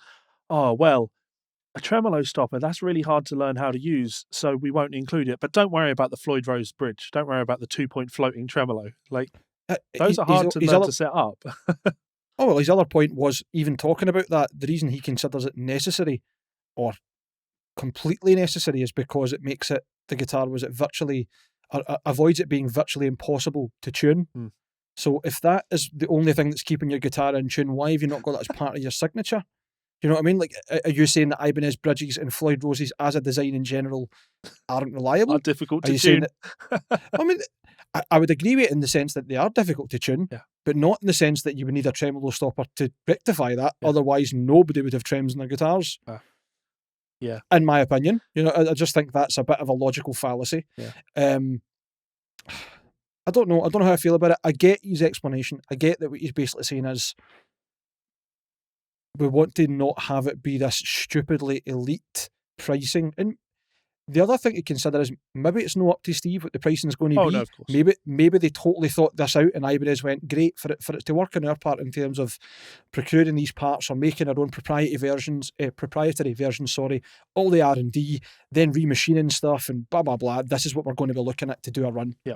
oh well, a tremolo stopper, that's really hard to learn how to use, so we won't include it. But don't worry about the Floyd Rose bridge. Don't worry about the 2-point floating tremolo. Like, those are hard to learn to set up. Oh, well, his other point was, even talking about that, the reason he considers it necessary or completely necessary is because it makes it, the guitar was it virtually, avoids it being virtually impossible to tune. So if that is the only thing that's keeping your guitar in tune, why have you not got that as part of your signature? You know what I mean? Like, are you saying that Ibanez bridges and Floyd Roses as a design in general aren't reliable? Are difficult Are to you saying tune. that? I mean, I would agree with it in the sense that they are difficult to tune, Yeah. but not in the sense that you would need a tremolo stopper to rectify that. Yeah. Otherwise, nobody would have trems in their guitars. Yeah. In my opinion, you know, I just think that's a bit of a logical fallacy. Yeah. I don't know how I feel about it. I get his explanation. I get that what he's basically saying is, we want to not have it be this stupidly elite pricing. And the other thing to consider is, maybe it's not up to Steve what the pricing is going to be. No, of course. Maybe they totally thought this out, and Ibanez went, great, for it to work on our part in terms of procuring these parts or making our own proprietary versions, all the R&D, then remachining stuff and blah blah blah. This is what we're going to be looking at to do a run. Yeah.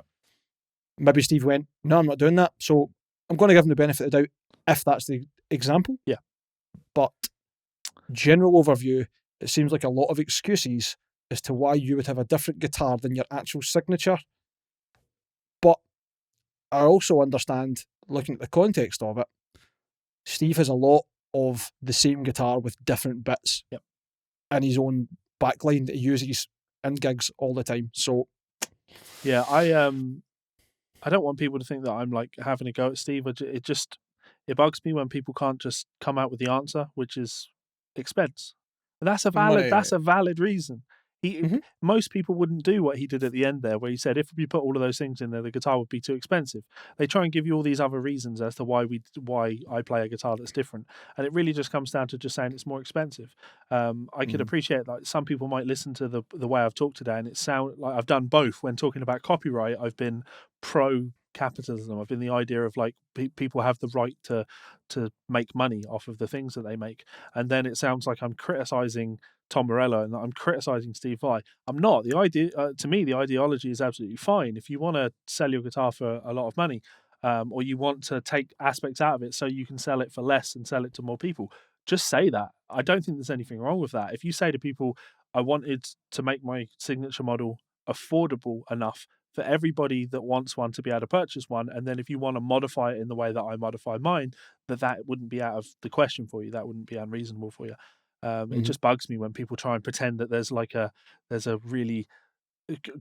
Maybe Steve went, no, I'm not doing that. So I'm going to give him the benefit of the doubt if that's the example. Yeah. But general overview, it seems like a lot of excuses as to why you would have a different guitar than your actual signature. But I also understand, looking at the context of it, Steve has a lot of the same guitar with different bits in his own backline that he uses in gigs all the time. So yeah, I don't want people to think that I'm like having a go at Steve. It bugs me when people can't just come out with the answer, which is expense. And that's a valid reason. Most people wouldn't do what he did at the end there, where he said, if we put all of those things in there, the guitar would be too expensive. They try and give you all these other reasons as to why I play a guitar that's different. And it really just comes down to just saying it's more expensive. I could appreciate, like, some people might listen to the way I've talked today, and it sound like I've done both. When talking about copyright, I've been pro capitalism. I've been the idea of, like, people have the right to make money off of the things that they make. And then it sounds like I'm criticizing Tom Morello and I'm criticizing Steve Vai. I'm not. The idea, to me, the ideology is absolutely fine. If you want to sell your guitar for a lot of money, or you want to take aspects out of it so you can sell it for less and sell it to more people, just say that. I don't think there's anything wrong with that. If you say to people, I wanted to make my signature model affordable enough for everybody that wants one to be able to purchase one, and then if you want to modify it in the way that I modify mine, that wouldn't be out of the question for you. That wouldn't be unreasonable for you. It just bugs me when people try and pretend that there's a really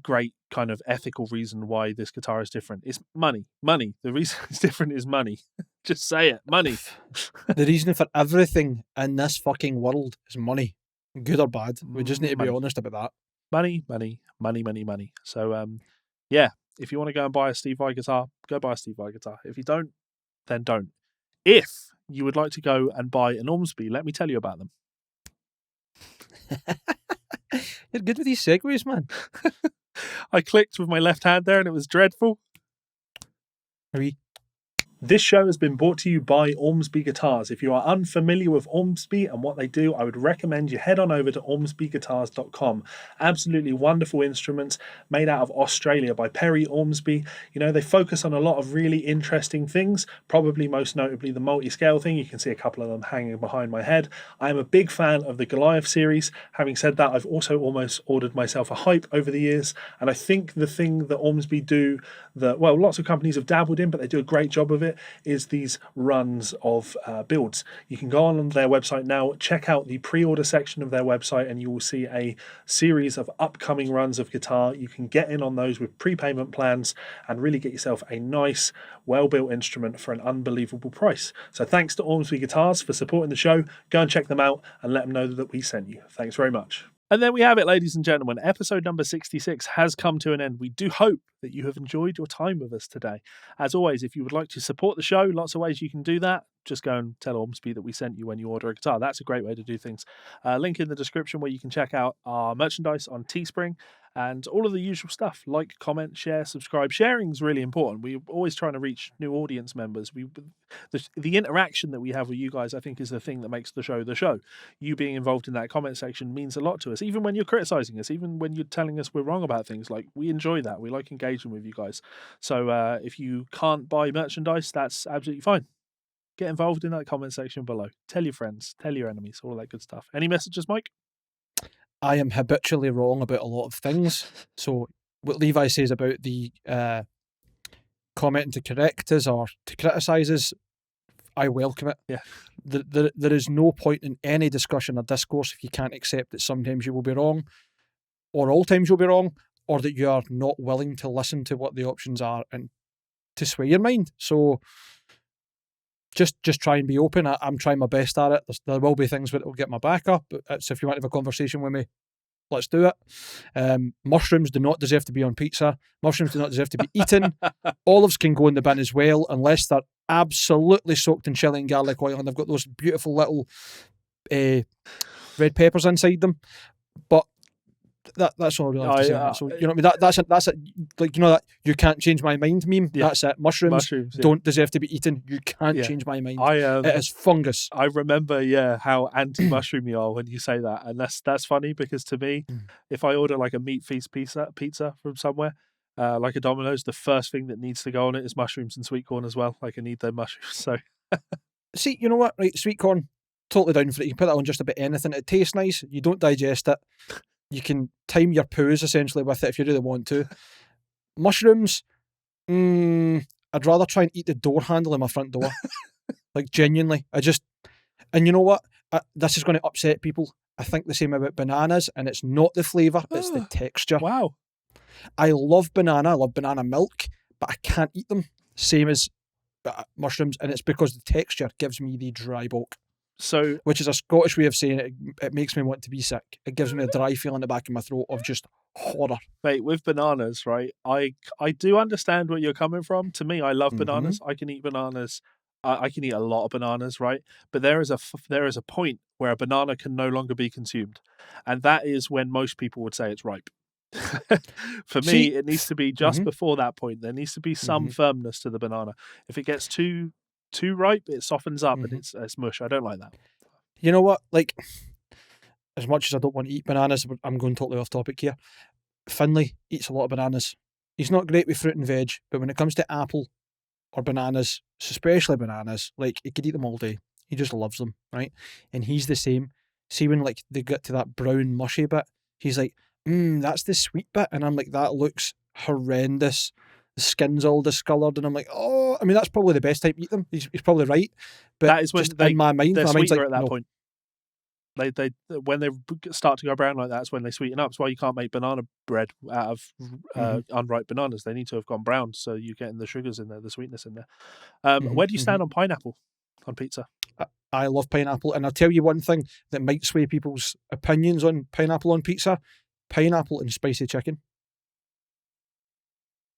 great kind of ethical reason why this guitar is different. It's money. The reason it's different is money. Just say it, money. The reason for everything in this fucking world is money, good or bad. We just need to be honest about that. Money. So yeah, if you want to go and buy a Steve Vai guitar, go buy a Steve Vai guitar. If you don't, then don't. If you would like to go and buy an Ormsby, let me tell you about them. You're good with these segues, man. I clicked with my left hand there and it was dreadful. This show has been brought to you by Ormsby Guitars. If you are unfamiliar with Ormsby and what they do, I would recommend you head on over to ormsbyguitars.com. Absolutely wonderful instruments made out of Australia by Perry Ormsby. You know, they focus on a lot of really interesting things, probably most notably the multi-scale thing. You can see a couple of them hanging behind my head. I am a big fan of the Goliath series. Having said that, I've also almost ordered myself a Hype over the years, and I think the thing that Ormsby do that, well, lots of companies have dabbled in, but they do a great job of it, is these runs of builds. You can go on their website now, check out the pre-order section of their website, and you will see a series of upcoming runs of guitar. You can get in on those with prepayment plans and really get yourself a nice, well-built instrument for an unbelievable price. So thanks to Ormsby Guitars for supporting the show. Go and check them out and let them know that we sent you. Thanks very much. And there we have it, ladies and gentlemen. Episode number 66 has come to an end. We do hope that you have enjoyed your time with us today. As always, if you would like to support the show, lots of ways you can do that. just go and tell Ormsby that we sent you when you order a guitar. That's a great way to do things. Link in the description where you can check out our merchandise on Teespring and all of the usual stuff. Like, comment, share, subscribe. Sharing is really important. We're always trying to reach new audience members. The interaction that we have with you guys, I think, is the thing that makes the show the show. You being involved in that comment section means a lot to us, even when you're criticizing us, even when you're telling us we're wrong about things. Like, we enjoy that. We like engaging with you guys. So if you can't buy merchandise, that's absolutely fine. Get involved in that comment section below. Tell your friends, tell your enemies, all that good stuff. Any messages, Mike? I am habitually wrong about a lot of things. So what Levi says about the commenting to correct us or to criticise us, I welcome it. Yeah. There is no point in any discussion or discourse if you can't accept that sometimes you will be wrong, or all times you'll be wrong, or that you are not willing to listen to what the options are and to sway your mind. So just try and be open. I'm trying my best at it. There will be things that will get my back up. So if you want to have a conversation with me, let's do it. Mushrooms do not deserve to be on pizza. Mushrooms do not deserve to be eaten. Olives can go in the bin as well, unless they're absolutely soaked in chili and garlic oil and they've got those beautiful little red peppers inside them. But that's all I really have to say on it. So, you know what I mean? That's it. Like, you know, that you can't change my mind meme. Yeah. That's it. Mushrooms don't deserve to be eaten. You can't change my mind. It is fungus. I remember, how anti-mushroom you are when you say that, and that's funny because to me, if I order like a meat feast pizza from somewhere, like a Domino's, the first thing that needs to go on it is mushrooms and sweet corn as well. Like, I need their mushrooms. So, see, you know what? Right, sweet corn, totally down for it. You can put that on just about anything. It tastes nice. You don't digest it. You can time your poos essentially with it if you really want to. Mushrooms, I'd rather try and eat the door handle in my front door. Like, genuinely. And you know what? This is going to upset people. I think the same about bananas, and it's not the flavour, it's the texture. Wow. I love banana milk, but I can't eat them. Same as mushrooms, and it's because the texture gives me the dry bulk. So, which is a Scottish way of saying it makes me want to be sick. It gives me a dry feeling in the back of my throat of just horror. Mate, with bananas, right? I do understand where you're coming from. To me, I love bananas. I can eat bananas. I can eat a lot of bananas, right? But there is a point where a banana can no longer be consumed, and that is when most people would say it's ripe. For me, it needs to be just before that point. There needs to be some firmness to the banana. If it gets too ripe, it softens up and it's mush. I don't like that. You know what? Like, as much as I don't want to eat bananas, I'm going totally off topic here. Finlay eats a lot of bananas. He's not great with fruit and veg, but when it comes to apple or bananas, especially bananas, like, he could eat them all day. He just loves them, right? And he's the same. See, when like they get to that brown mushy bit, he's like, that's the sweet bit. And I'm like, that looks horrendous. The skin's all discoloured, and I'm like, I mean, that's probably the best time to eat them. He's probably right, but that is when in my mind, they're mind's sweeter like, at that no. point. They when they start to go brown like that, that's when they sweeten up. That's why you can't make banana bread out of unripe bananas. They need to have gone brown, so you're getting the sugars in there, the sweetness in there. Where do you stand on pineapple on pizza? I love pineapple, and I'll tell you one thing that might sway people's opinions on pineapple on pizza: pineapple and spicy chicken.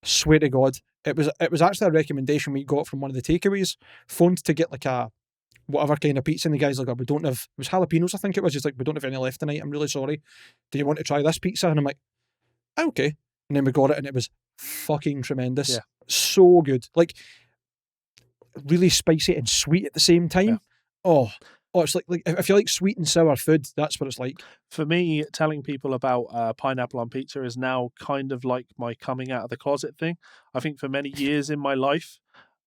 Swear to God, it was actually a recommendation we got from one of the takeaways. Phoned to get like a whatever kind of pizza, and the guy's like, we don't have, it was jalapenos, I think it was. He's like, we don't have any left tonight. I'm really sorry. Do you want to try this pizza? And I'm like, okay. And then we got it, and it was fucking tremendous. Yeah. So good, like really spicy and sweet at the same time. Yeah. Oh, it's like if you like sweet and sour food, that's what it's like. For me, telling people about pineapple on pizza is now kind of like my coming out of the closet thing. I think for many years in my life,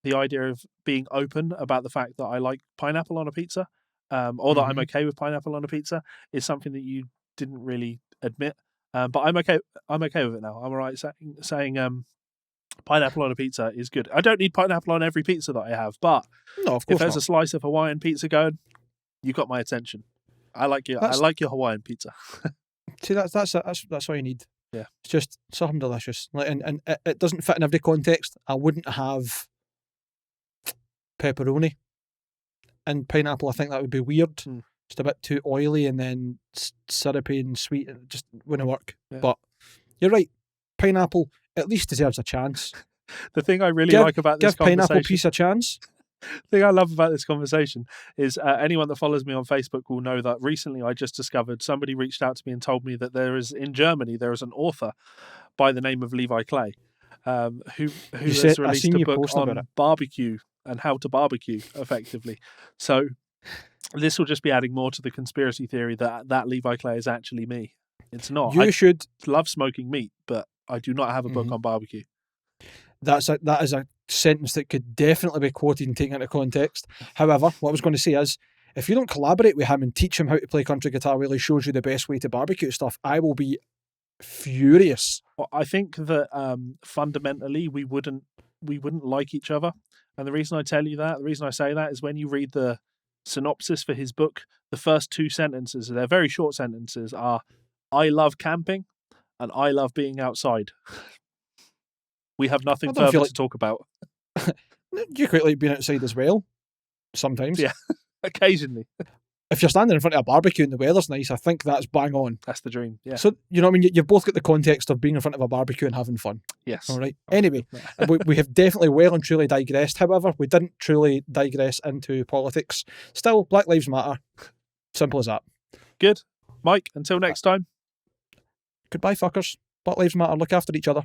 the idea of being open about the fact that I like pineapple on a pizza, or that I'm okay with pineapple on a pizza, is something that you didn't really admit. But I'm okay with it now. I'm all right saying pineapple on a pizza is good. I don't need pineapple on every pizza that I have, but no, of course if there's not. a slice of Hawaiian pizza going, you got my attention. I like your Hawaiian pizza. See, that's all you need. Yeah, it's just something delicious. Like, and it doesn't fit in every context. I wouldn't have pepperoni and pineapple. I think that would be weird. Just a bit too oily and then syrupy and sweet. It just wouldn't work. Yeah. But you're right. Pineapple at least deserves a chance. The thing I really like about this give pineapple conversation, piece a chance. thing I love about this conversation is anyone that follows me on Facebook will know that recently I just discovered somebody reached out to me and told me that in Germany there is an author by the name of Levi Clay, who has I released seen a you book posting about on it. barbecue and how to barbecue effectively. So this will just be adding more to the conspiracy theory that Levi Clay is actually me. It's not. I should. love smoking meat, but I do not have a book Mhm. on barbecue. That is a sentence that could definitely be quoted and taken into context. However, what I was going to say is, if you don't collaborate with him and teach him how to play country guitar, really shows you the best way to barbecue stuff, I will be furious. Well, I think that fundamentally we wouldn't like each other, and the reason I say that is when you read the synopsis for his book, the first two sentences, they're very short sentences, are "I love camping" and "I love being outside." We have nothing I don't feel further like to talk about. you quite like being outside as well. Sometimes, Yeah, occasionally. if you're standing in front of a barbecue and the weather's nice, I think that's bang on. That's the dream. Yeah. So you know what I mean. You've both got the context of being in front of a barbecue and having fun. Yes. All right. Anyway, we have definitely well and truly digressed. However, we didn't truly digress into politics. Still, Black Lives Matter. Simple as that. Good, Mike. Until next time. Goodbye, fuckers. Black Lives Matter. Look after each other.